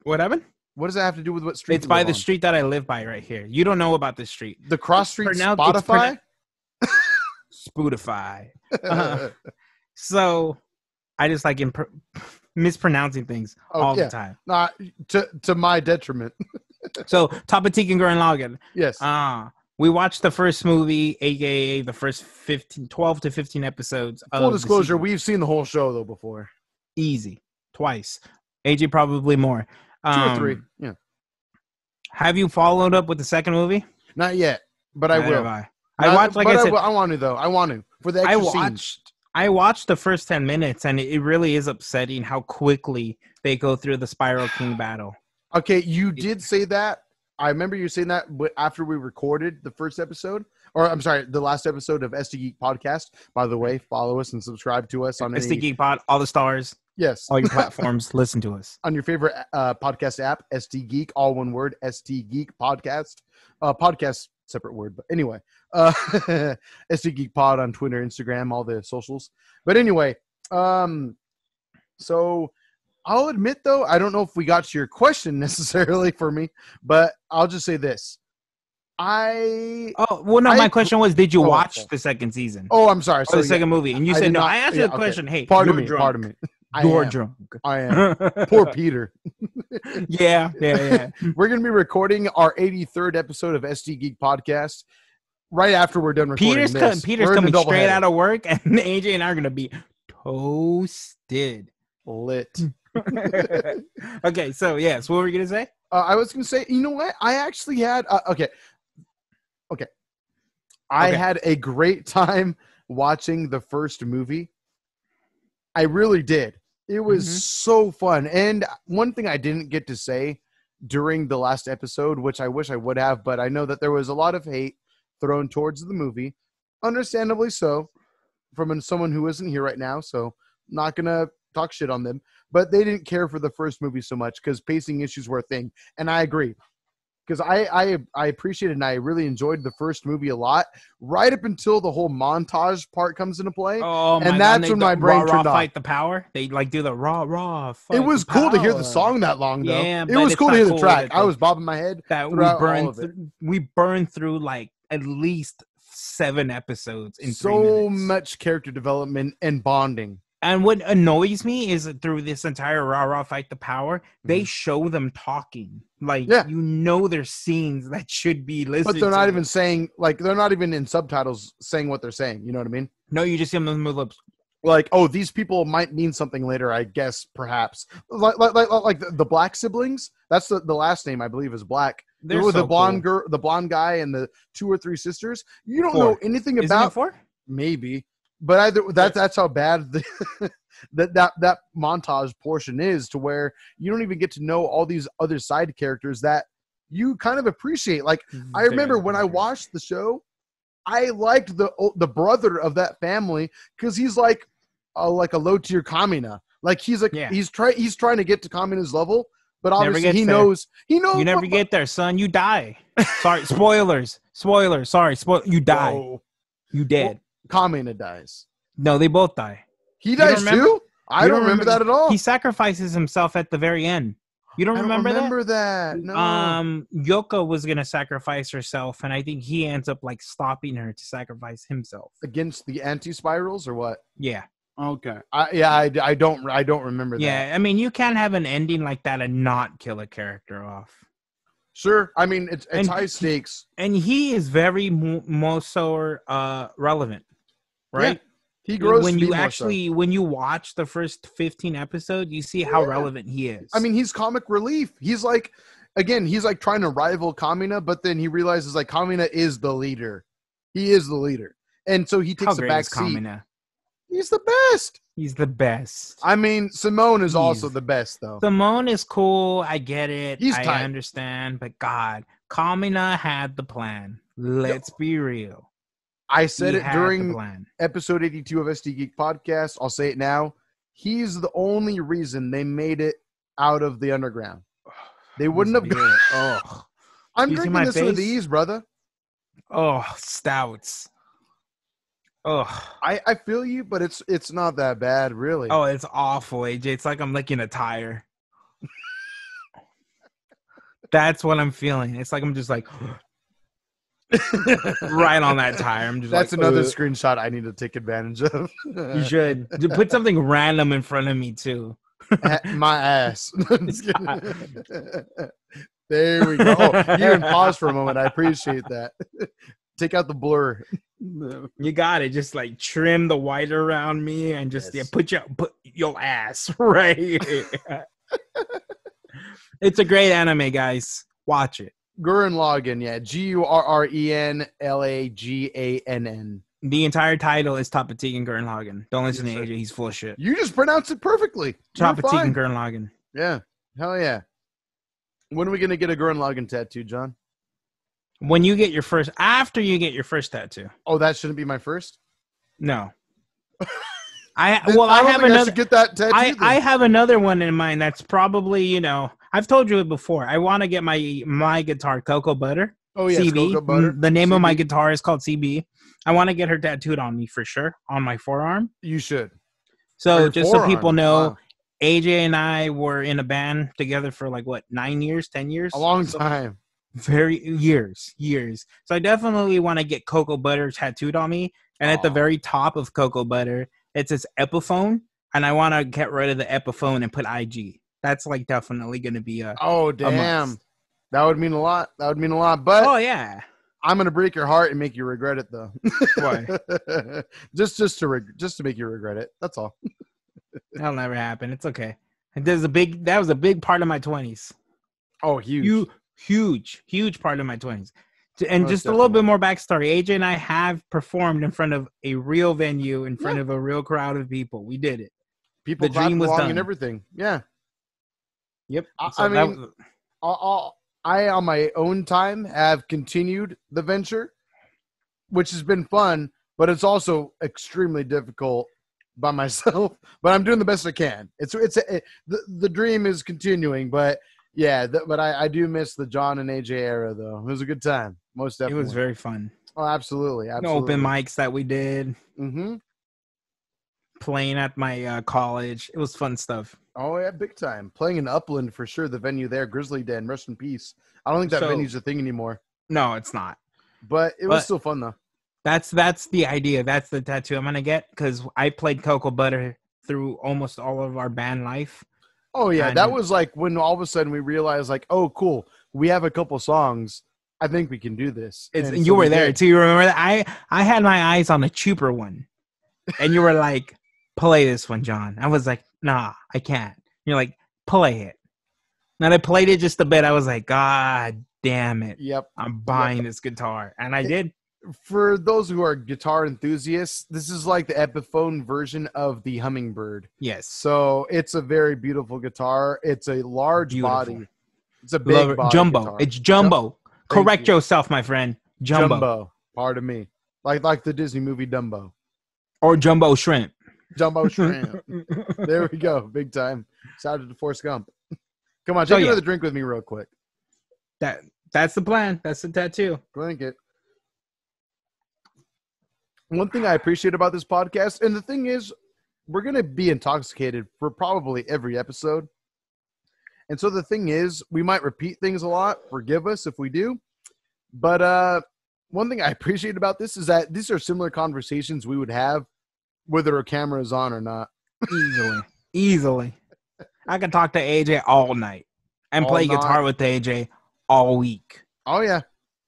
What happened? What does that have to do with what street It's by the street that I live by right here. You don't know about this street. The cross street Spotify? Spotify. So I just like mispronouncing things all the time. Not to my detriment. So Top Tikan Gurren Lagann. Yes. We watched the first movie, a.k.a. the first 12 to 15 episodes. Full disclosure, we've seen the whole show, though, before. Easy. Twice. AJ probably more. 2 or 3, yeah. Have you followed up with the second movie? Not yet, but I will. I watched, like I said. I want to, though. I want to. For the extra scenes. I watched the first 10 minutes, and it really is upsetting how quickly they go through the Spiral King battle. Okay, you did say that, I remember you saying that, but after we recorded the first episode, or I'm sorry, the last episode of SD Geek Podcast. By the way, follow us and subscribe to us on SD Geek Pod, all the stars, yes, all your platforms. Listen to us on your favorite podcast app. SD Geek, all one word. SD Geek Podcast. Podcast separate word, but anyway, SD Geek Pod on Twitter, Instagram, all the socials. But anyway, so. I'll admit, though, I don't know if we got to your question necessarily for me, but I'll just say this. My question was, did you watch the second season? Oh, I'm sorry. So the second movie. And you said no. I asked you a question. Hey, pardon me. You're drunk. I am. Poor Peter. Yeah. We're going to be recording our 83rd episode of SD Geek Podcast right after we're done recording this. Peter's coming straight out of work, and AJ and I are going to be toasted. Lit. Okay, so yes, what were you gonna say? I was gonna say, you know what? I actually had I had a great time watching the first movie. I really did. It was so fun. And one thing I didn't get to say during the last episode, which I wish I would have, but I know that there was a lot of hate thrown towards the movie, understandably so, from someone who isn't here right now. So not gonna talk shit on them, but they didn't care for the first movie so much because pacing issues were a thing. And I agree, because I appreciated and I really enjoyed the first movie a lot, right up until the whole montage part comes into play. Oh, and that's when my brain turned off. Fight the power. They like do the raw. Fight it was cool to hear the song that long though. Yeah, it was cool to hear the track. I was bobbing my head. That we burned through like at least 7 episodes in 3 minutes. So much character development and bonding. And what annoys me is that through this entire rah fight the power, they show them talking. Like, there's scenes that should be listened to. But they're not even saying, like, they're not even in subtitles saying what they're saying. You know what I mean? No, you just see them move lips. Like, oh, these people might mean something later, I guess, perhaps. Like the Black siblings. That's the last name, I believe, is Black. They're so the blonde girl, the blonde guy, and the 2 or 3 sisters. You don't know anything about. Isn't it 4? Maybe. But that's how bad that montage portion is, to where you don't even get to know all these other side characters that you kind of appreciate. Like, I remember when I watched the show, I liked the brother of that family because he's like a low tier Kamina. Like he's trying to get to Kamina's level, but obviously he knows. You never get there, son. You die. Sorry, spoilers. Sorry, you die. Whoa. You dead. Well, Kamina dies. No, they both die. He dies too? I don't remember that at all. He sacrifices himself at the very end. You don't remember that? No. Yoko was going to sacrifice herself, and I think he ends up like stopping her to sacrifice himself. Against the anti-spirals or what? Yeah. Okay. I don't remember that. Yeah, I mean, you can't have an ending like that and not kill a character off. Sure. I mean, it's high stakes. And he is very most so relevant. Right? Yeah, he grows when you watch the first 15 episodes, you see how relevant he is. I mean, he's comic relief. He's like trying to rival Kamina, but then he realizes like Kamina is the leader. He is the leader. And so he takes a back seat. Kamina? He's the best. He's the best. I mean, Simone is also the best though. Simone is cool. I get it. I understand, but God, Kamina had the plan. Let's be real. I said it during episode 82 of SD Geek Podcast. I'll say it now. He's the only reason they made it out of the underground. They wouldn't have gone. Oh, I'm drinking this with ease, brother. Oh, Stouts. Oh, I feel you, but it's not that bad, really. Oh, it's awful, AJ. It's like I'm licking a tire. That's what I'm feeling. It's like I'm just like... right on that tire. I'm just That's another screenshot I need to take advantage of. You should put something random in front of me too. My ass. There we go. Oh, you even pause for a moment. I appreciate that. Take out the blur. You got it. Just like trim the white around me and just put your ass right here. It's a great anime, guys. Watch it. Gurren Lagann, Gurrenlagann. The entire title is Tapatik and Gurren Lagann. Don't listen to AJ; he's full of shit. You just pronounced it perfectly. Tapatik and Gurren Lagann. Yeah, hell yeah. When are we gonna get a Gurren Lagann tattoo, John? When you get your first, after you get your first tattoo. Oh, that shouldn't be my first. No. I have another. I should get that tattoo. I have another one in mind. That's probably I've told you it before. I want to get my guitar Cocoa Butter. Oh yes, CB. Cocoa Butter. The name CB. of my guitar is called CB. I want to get her tattooed on me for sure on my forearm. You should. So just so people know, AJ and I were in a band together for 9 years, 10 years, a long time. Years. So I definitely want to get Cocoa Butter tattooed on me, and at the very top of Cocoa Butter, it says Epiphone, and I want to get rid of the Epiphone and put IG. That's definitely going to be a damn. That would mean a lot. But oh yeah, I'm gonna break your heart and make you regret it though. Why? just to make you regret it. That's all. That'll never happen. It's okay. That was a big part of my 20s. Oh, huge part of my 20s. And just a little bit more backstory. AJ and I have performed in front of a real venue, in front of a real crowd of people. We did it. People, the dream was done and everything. Yeah. Yep. I on my own time have continued the venture, which has been fun, but it's also extremely difficult by myself. But I'm doing the best I can. The dream is continuing, but yeah. But I do miss the John and AJ era though. It was a good time, most definitely. It was very fun. Oh, absolutely. Open mics that we did. Mm-hmm. Playing at my college. It was fun stuff. Oh, yeah, big time. Playing in Upland for sure, the venue there, Grizzly Den, rest in peace. I don't think that venue's a thing anymore. No, it's not. But it was still fun, though. That's the idea. That's the tattoo I'm going to get, because I played Cocoa Butter through almost all of our band life. Oh, yeah. That was when all of a sudden we realized, oh, cool, we have a couple songs. I think we can do this. And you were there, too. You remember that? I had my eyes on the Chuper one. And you were like, play this one, John. I was like, nah, I can't. You're like, play it. And I played it just a bit. I was like, God damn it. Yep. I'm buying this guitar. And I did. For those who are guitar enthusiasts, this is like the Epiphone version of the Hummingbird. Yes. So it's a very beautiful guitar. It's a large body. It's a big body Jumbo. Guitar. It's jumbo. Correct yourself, my friend. Jumbo. Pardon me. Like the Disney movie Dumbo. Or Jumbo Shrimp. Jumbo Shrimp. There we go. Big time. Shout out to Forrest Gump. Come on, take another drink with me real quick. That's the plan. That's the tattoo. Drink it. One thing I appreciate about this podcast, and the thing is, we're going to be intoxicated for probably every episode. And so the thing is, we might repeat things a lot. Forgive us if we do. But one thing I appreciate about this is that these are similar conversations we would have whether a camera is on or not. Easily. I can talk to AJ all night and play guitar with AJ all week. Oh, yeah.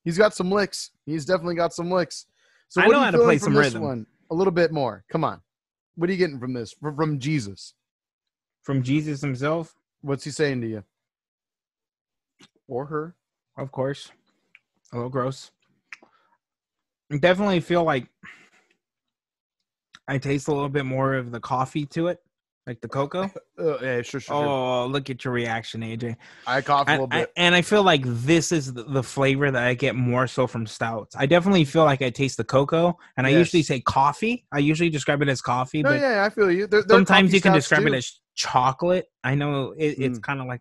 He's got some licks. He's definitely got some licks. So I know how to play some rhythm. One? A little bit more. Come on. What are you getting from this? From Jesus? From Jesus himself? What's he saying to you? Or her? Of course. A little gross. I definitely feel like I taste a little bit more of the coffee to it, like the cocoa. Yeah, sure. Oh, look at your reaction, AJ. I cough a little bit. And I feel like this is the flavor that I get more so from stouts. I definitely feel like I taste the cocoa, and I usually say coffee. I usually describe it as coffee. No, but yeah, I feel you. Sometimes you can describe it as chocolate. I know it's kind of like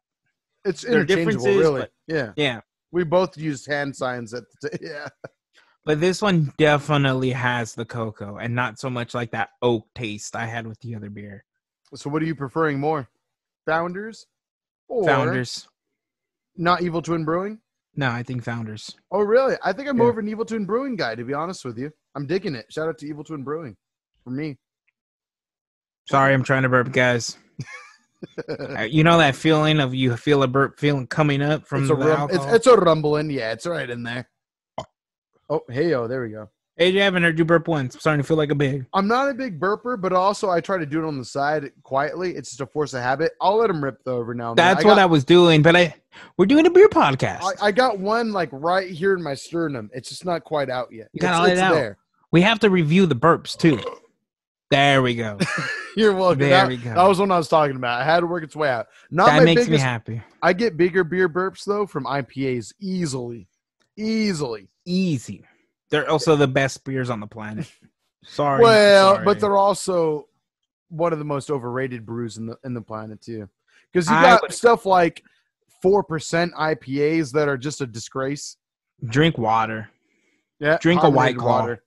it's interchangeable, really. But, yeah. We both used hand signs yeah. But this one definitely has the cocoa and not so much like that oak taste I had with the other beer. So what are you preferring more? Founders? Or Founders. Not Evil Twin Brewing? No, I think Founders. Oh, really? I think I'm more of an Evil Twin Brewing guy, to be honest with you. I'm digging it. Shout out to Evil Twin Brewing for me. Sorry, I'm trying to burp, guys. You know that feeling of you feel a burp feeling coming up from the alcohol? It's a rumbling. Yeah, it's right in there. Oh, hey-o, there we go. AJ, I haven't heard you burp once. I'm starting to feel like a big. I'm not a big burper, but also I try to do it on the side quietly. It's just a force of habit. I'll let him rip though every now and then. That's what I was doing, but we're doing a beer podcast. I got one like right here in my sternum. It's just not quite out yet. You gotta let it out. There. We have to review the burps too. There we go. You're welcome. There we go. That was what I was talking about. I had to work its way out. Not that my makes biggest, me happy. I get bigger beer burps though from IPAs easily. Easy. They're also the best beers on the planet. Sorry. Well, but they're also one of the most overrated brews in the planet too. Because you got stuff like 4% IPAs that are just a disgrace. Drink water. Yeah. Drink a White Claw. Water.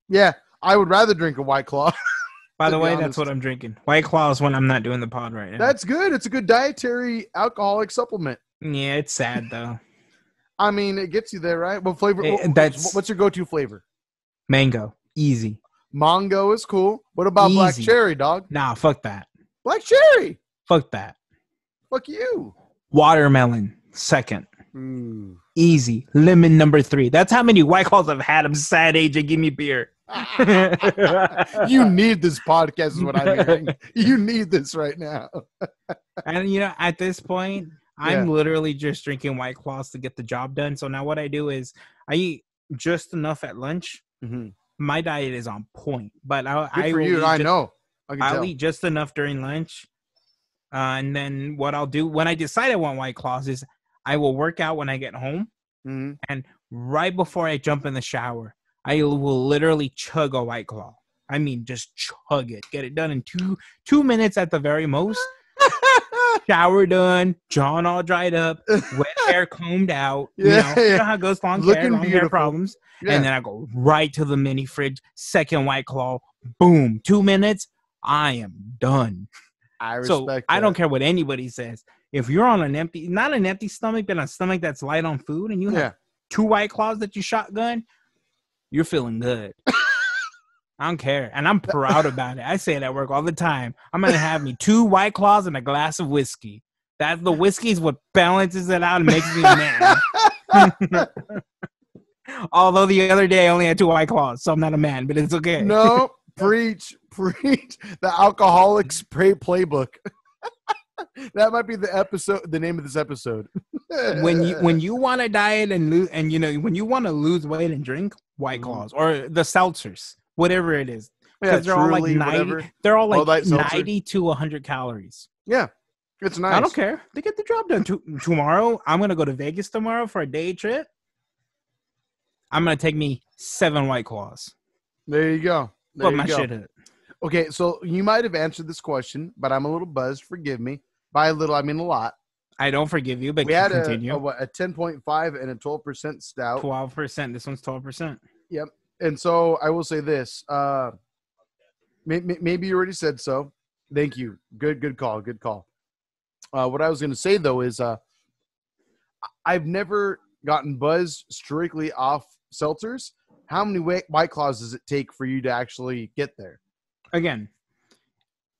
Yeah. I would rather drink a White Claw. By the way, that's what I'm drinking. White Claw is when I'm not doing the pod right now. That's good. It's a good dietary alcoholic supplement. Yeah, it's sad though. I mean, it gets you there, right? What flavor? What's your go-to flavor? Mango. Easy. Mango is cool. What about black cherry, dog? Nah, fuck that. Black cherry. Fuck that. Fuck you. Watermelon. Second. Easy. Lemon number 3. That's how many White Claws I've had. I'm sad age and give me beer. You need this podcast is what I'm hearing. You need this right now. And at this point, I'm literally just drinking White Claws to get the job done. So now what I do is I eat just enough at lunch. Mm-hmm. My diet is on point, but I'll eat just enough during lunch. And then what I'll do when I decide I want White Claws is I will work out when I get home. Mm-hmm. And right before I jump in the shower, I will literally chug a White Claw. I mean, just chug it. Get it done in two minutes at the very most. Shower done, John all dried up, wet hair combed out. You know how it goes, long hair problems. Yeah. And then I go right to the mini fridge, second White Claw, boom, 2 minutes, I am done. I respect that. I don't care what anybody says. If you're on not an empty stomach, but a stomach that's light on food, and you have 2 White Claws that you shotgun, you're feeling good. I don't care. And I'm proud about it. I say it at work all the time. I'm going to have me 2 White Claws and a glass of whiskey. The whiskey is what balances it out and makes me a man. Although the other day I only had 2 White Claws, so I'm not a man, but it's okay. No, preach. The alcoholics playbook. That might be the name of this episode. When you want to diet and lose, and when you want to lose weight and drink White Claws or the seltzers. Whatever it is, because they're all like 90. Whatever. They're all like 90 to 100 calories. Yeah, it's nice. I don't care. They get the job done. Tomorrow, I'm gonna go to Vegas tomorrow for a day trip. I'm gonna take me 7 White Claws. There you go. Put my shit in. Okay, so you might have answered this question, but I'm a little buzzed. Forgive me. By a little, I mean a lot. I don't forgive you, but we had continue. a 10.5 and a 12% stout. 12%. This one's 12%. Yep. And so I will say this. Maybe you already said so. Thank you. Good call. Good call. What I was going to say, though, is I've never gotten buzzed strictly off seltzers. How many White Claws does it take for you to actually get there? Again,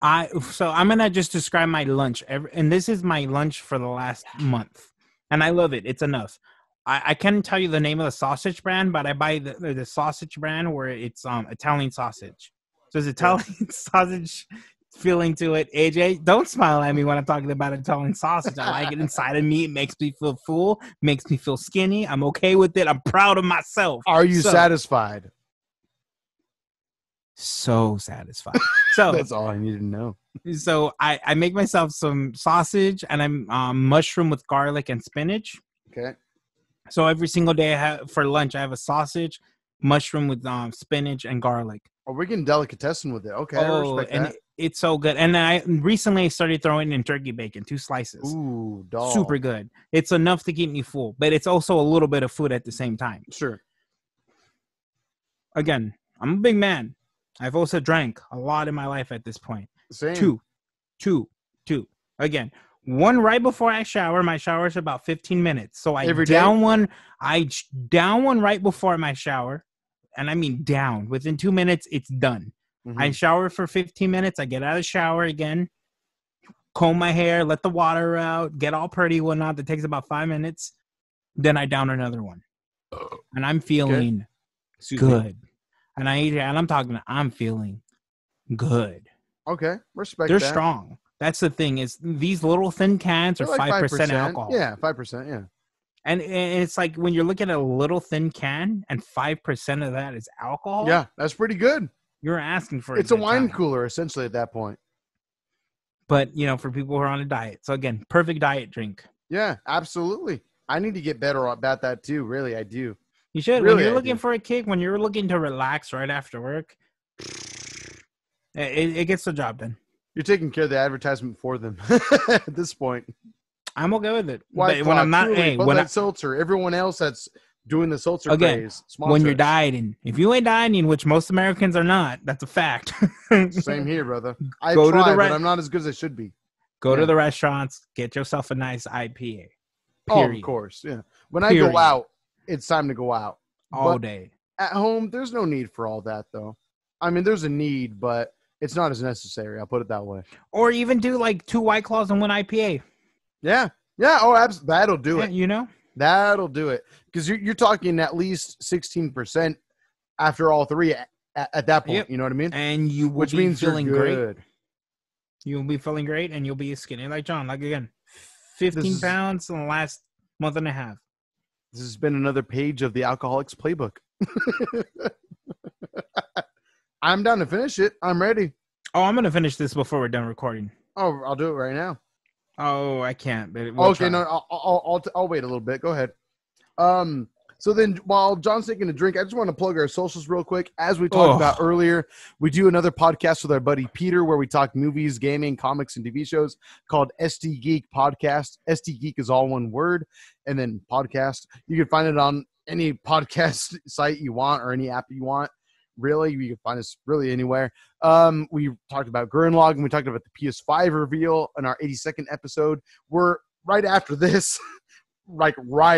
I'm going to just describe my lunch. And this is my lunch for the last month. And I love it. It's enough. I can't tell you the name of the sausage brand, but I buy the sausage brand where it's Italian sausage. So it's Italian sausage feeling to it. AJ, don't smile at me when I'm talking about Italian sausage. I like it inside of me. It makes me feel full, makes me feel skinny. I'm okay with it. I'm proud of myself. Are you satisfied? So satisfied. So that's all I need to know. So I make myself some sausage and I'm mushroom with garlic and spinach. Okay. So every single day for lunch, I have a sausage, mushroom with spinach and garlic. Oh, we're getting delicatessen with it. Okay, I respect that. It's so good. And I recently started throwing in turkey bacon, 2 slices. Ooh, dog. Super good. It's enough to keep me full, but it's also a little bit of food at the same time. Sure. Again, I'm a big man. I've also drank a lot in my life at this point. Same. Two. Again. 1 right before I shower. My shower is about 15 minutes. So I down one right before my shower. And I mean down. Within 2 minutes, it's done. Mm-hmm. I shower for 15 minutes. I get out of the shower again. Comb my hair. Let the water out. Get all pretty, whatnot. That takes about 5 minutes. Then I down another one. And I'm feeling good. And I'm feeling good. Okay. Respect They're that. strong. That's the thing is these little thin cans are like 5% alcohol. Yeah, 5%, yeah. And it's like when you're looking at a little thin can and 5% of that is alcohol. Yeah, that's pretty good. You're asking for it's a wine cooler essentially at that point. but for people who are on a diet. So again, perfect diet drink. Yeah, absolutely. I need to get better about that too. Really, I do. You should. Really, when you're looking for a kick, when you're looking to relax right after work, it gets the job done. You're taking care of the advertisement for them at this point. I'm okay with it. White But when I'm not, Truly, Bud Light Seltzer, everyone else that's doing the seltzer craze. When you're dieting, if you ain't dieting, which most Americans are not, that's a fact. Same here, brother. I try, but I'm not as good as I should be. Go to the restaurants, get yourself a nice IPA. Period. Oh, of course, yeah. When I go out, it's time to go out all day. At home, there's no need for all that, though. I mean, there's a need, but it's not as necessary. I'll put it that way. Or even do like 2 White Claws and 1 IPA. Yeah. Oh, absolutely. That'll do it. That'll do it. Because you're talking at least 16% after all three at that point. Yep. You know what I mean? And you will be feeling great. You'll be feeling great, and you'll be skinny like John. Like, again, 15 pounds in the last month and a half. This has been another page of the Alcoholics Playbook. I'm down to finish it. I'm ready. Oh, I'm going to finish this before we're done recording. Oh, I'll do it right now. Oh, I can't. But okay, no, I'll wait a little bit. Go ahead. So then while John's taking a drink, I just want to plug our socials real quick. As we talked about earlier, we do another podcast with our buddy Peter where we talk movies, gaming, comics, and TV shows called SD Geek Podcast. SD Geek is all one word, and then podcast. You can find it on any podcast site you want or any app you want. Really, you can find us really anywhere. We talked about Gurnlog, and we talked about the PS5 reveal in our 82nd episode. We're right after this. Right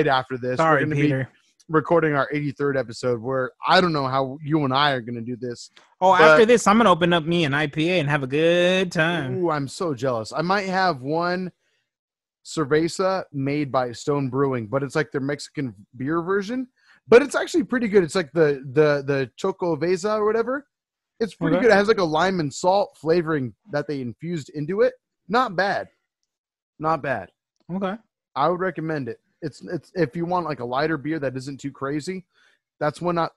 after this. Sorry, we're going to be recording our 83rd episode where I don't know how you and I are going to do this. After this, I'm going to open up me an IPA and have a good time. Ooh, I'm so jealous. I might have one cerveza made by Stone Brewing, but it's like their Mexican beer version. But it's actually pretty good. It's like the Choco Veza or whatever. It's pretty good. It has like a lime and salt flavoring that they infused into it. Not bad. Okay. I would recommend it. It's if you want like a lighter beer that isn't too crazy, that's one I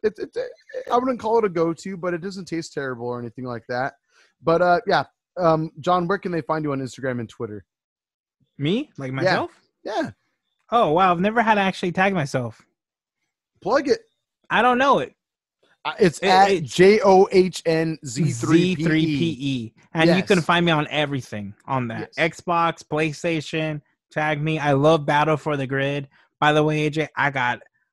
wouldn't call it a go-to, but it doesn't taste terrible or anything like that. But John, where can they find you on Instagram and Twitter? Me? Like myself? Yeah. Oh wow, I've never had to actually tag myself. Plug it. I don't know it. It's at JOHNZ3PE. And you can find me on everything on that. Yes. Xbox, PlayStation, tag me. I love Battle for the Grid. By the way, AJ,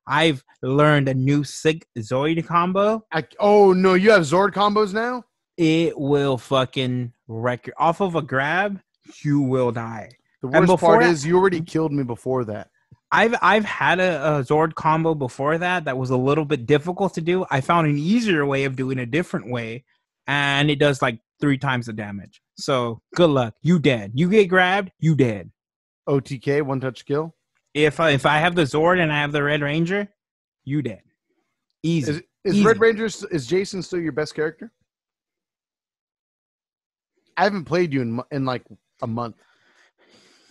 I've learned a new sick Zoid combo. Oh no, you have Zord combos now? It will fucking wreck you. Off of a grab, you will die. The worst part is you already killed me before that. I've had a Zord combo before that was a little bit difficult to do. I found an easier way of doing a different way, and it does like 3 times the damage. So good luck. You dead. You get grabbed, you dead. OTK, one touch kill. If I have the Zord and I have the Red Ranger, you dead. Easy. Is Red Ranger, is Jason still your best character? I haven't played you in like a month.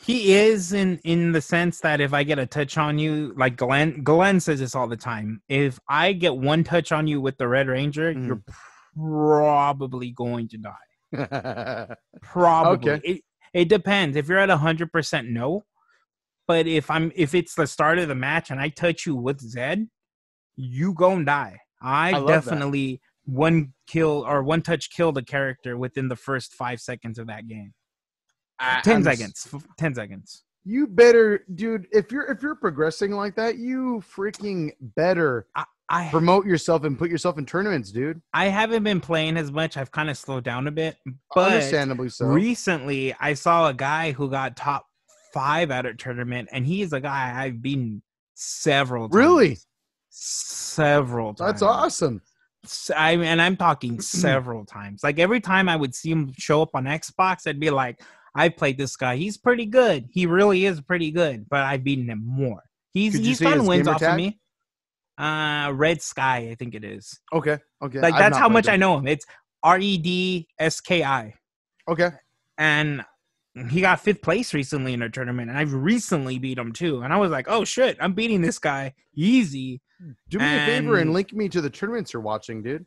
He is in the sense that if I get a touch on you, like Glenn says this all the time. If I get one touch on you with the Red Ranger, you're probably going to die. Probably. Okay. It depends. If you're at 100% no, but if it's the start of the match and I touch you with Zed, you gonna die. I definitely one touch killed a character within the first 5 seconds of that game. 10 seconds. You better, dude. If you're progressing like that, you freaking better promote yourself and put yourself in tournaments, dude. I haven't been playing as much. I've kind of slowed down a bit, but understandably so. Recently, I saw a guy who got top 5 at a tournament, and he is a guy I've beaten several times. Really? Several times. That's awesome. I'm talking several times. Like every time I would see him show up on Xbox, I'd be like, I played this guy. He's pretty good. He really is pretty good, but I've beaten him more. He's gotten wins off of me. Red Sky, I think it is. Okay. Like that's how much I know him. It's REDSKI. Okay. And he got 5th place recently in a tournament, and I've recently beat him too. And I was like, oh shit, I'm beating this guy easy. Do me a favor and link me to the tournaments you're watching, dude.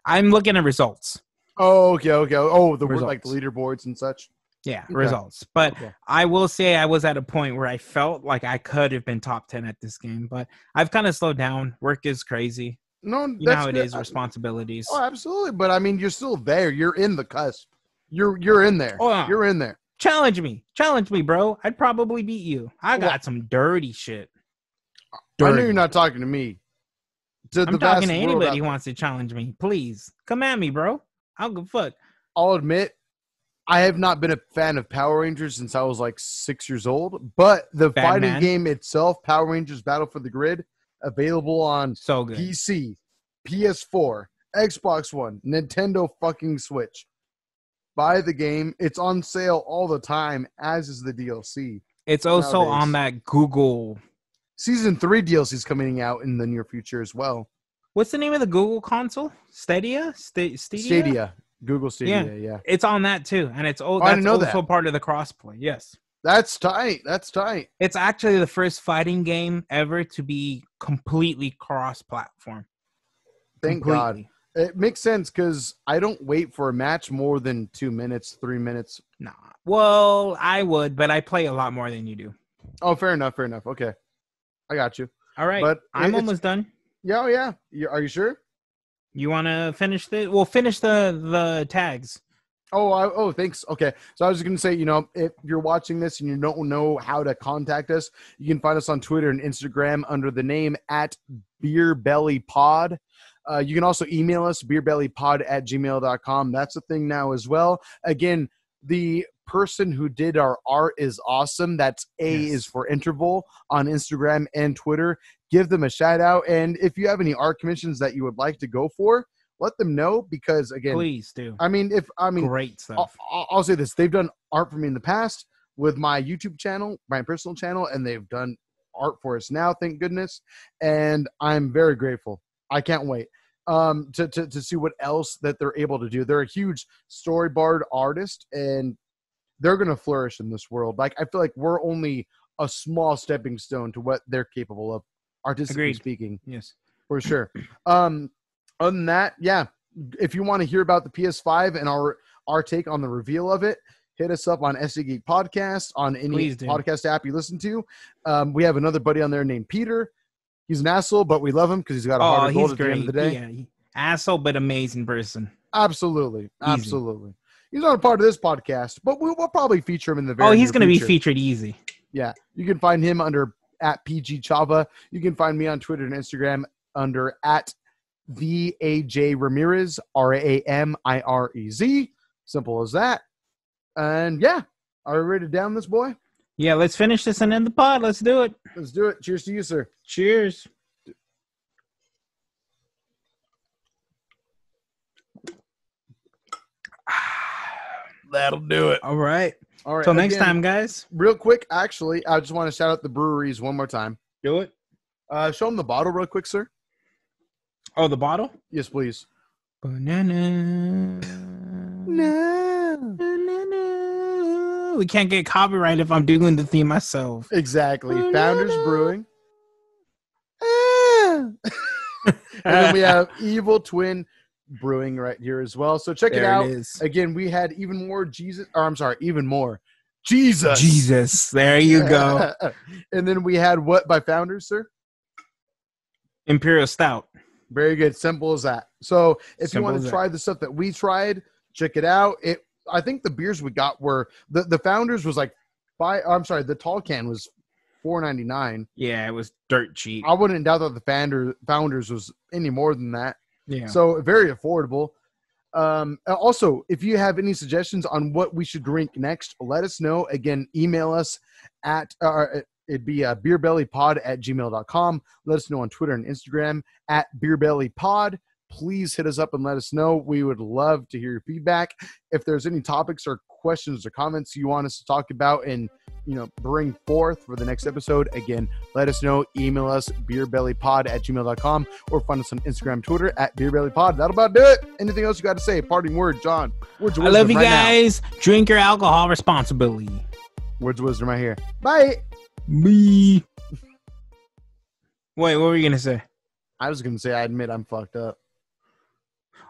I'm looking at results. Oh, okay. Oh, the like the leaderboards and such. Yeah, Okay. results. But Okay. I will say I was at a point where I felt like I could have been top 10 at this game, but I've kind of slowed down. Work is crazy. No, You know that's how it good. is, responsibilities. Oh, absolutely. But I mean, you're still there. You're in the cusp. You're in there. Oh, yeah. You're in there. Challenge me, bro. I'd probably beat you. I got some dirty shit. I know you're not talking to me. I'm talking to anybody who wants to challenge me. Please come at me, bro. I'll go fuck. I'll admit, I have not been a fan of Power Rangers since I was like 6 years old. But the fighting game itself, Power Rangers Battle for the Grid, available on so good. PC, PS4, Xbox One, Nintendo fucking Switch. Buy the game. It's on sale all the time, as is the DLC. It's also on that Google. Season 3 DLC is coming out in the near future as well. What's the name of the Google console? Stadia? Stadia. Google Stadia, yeah. It's on that too. And it's I didn't know also that. part of the crossplay. Yes. That's tight. That's tight. It's actually the first fighting game ever to be completely cross-platform. Thank God. It makes sense because I don't wait for a match more than 2 minutes, 3 minutes. Nah. Well, I would, but I play a lot more than you do. Oh, fair enough. Fair enough. Okay. I got you. All right. But I'm almost done. Yeah. Oh, yeah. Are you sure? You want to finish the? We'll finish the tags. Oh, thanks. Okay. So I was going to say, if you're watching this and you don't know how to contact us, you can find us on Twitter and Instagram under the name @BeerBellyPod. You can also email us, beerbellypod@gmail.com. That's a thing now as well. Again, the person who did our art is awesome. That's is for interval on Instagram and Twitter. Give them a shout out. And if you have any art commissions that you would like to go for, let them know because, again, please do. Great stuff. I'll say this. They've done art for me in the past with my YouTube channel, my personal channel, and they've done art for us now, thank goodness. And I'm very grateful. I can't wait to see what else that they're able to do. They're a huge storyboard artist, and they're going to flourish in this world. Like, I feel like we're only a small stepping stone to what they're capable of, artistically speaking. Yes, for sure. Other than that, yeah, if you want to hear about the PS5 and our take on the reveal of it, hit us up on SD Geek Podcast on any podcast app you listen to. We have another buddy on there named Peter. He's an asshole, but we love him because he's got a heart of gold at the end of the day. Yeah, asshole, but amazing person. Absolutely. Absolutely. He's not a part of this podcast, but we'll probably feature him in the very near he's going to be featured easy. Yeah. You can find him under @PG Chava. You can find me on Twitter and Instagram under @VAJ Ramirez, RAMIREZ. Simple as that. And yeah, are we ready to down this boy? Yeah, let's finish this and end the pod. Let's do it. Let's do it. Cheers to you, sir. Cheers. That'll do it. All right. All right. Till next time, guys. Real quick, actually, I just want to shout out the breweries one more time. Do it. Show them the bottle real quick, sir. Oh, the bottle? Yes, please. Banana. No. Banana. We can't get copyright if I'm doing the theme myself. Exactly. Banana. Founders Brewing. And then we have Evil Twin Brewing right here as well. So check it out. Again, we had even more Jesus. There you go. And then we had what by Founders, sir? Imperial Stout. Very good. Simple as that. So if you want to try the stuff that we tried, check it out. I think the beers we got were the Founders was like the tall can was $4.99. Yeah, it was dirt cheap. I wouldn't doubt that the Founders was any more than that. Yeah. So very affordable. Also, if you have any suggestions on what we should drink next, let us know. Again, email us at it'd be beerbellypod@gmail.com. Let us know on Twitter and Instagram @beerbellypod. Please hit us up and let us know. We would love to hear your feedback. If there's any topics or questions or comments you want us to talk about and bring forth for the next episode, again, let us know. Email us beerbellypod@gmail.com or find us on Instagram, Twitter @beerbellypod. That'll about do it. Anything else you got to say? Parting word, John. Words of wisdom. I love you guys. Now. Drink your alcohol responsibly. Words of wisdom right here. Bye. Bye. Wait, what were you gonna say? I was gonna say I admit I'm fucked up.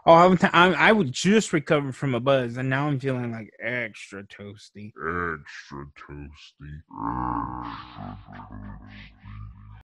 Oh, I would just recover from a buzz, and now I'm feeling like extra toasty. Extra toasty.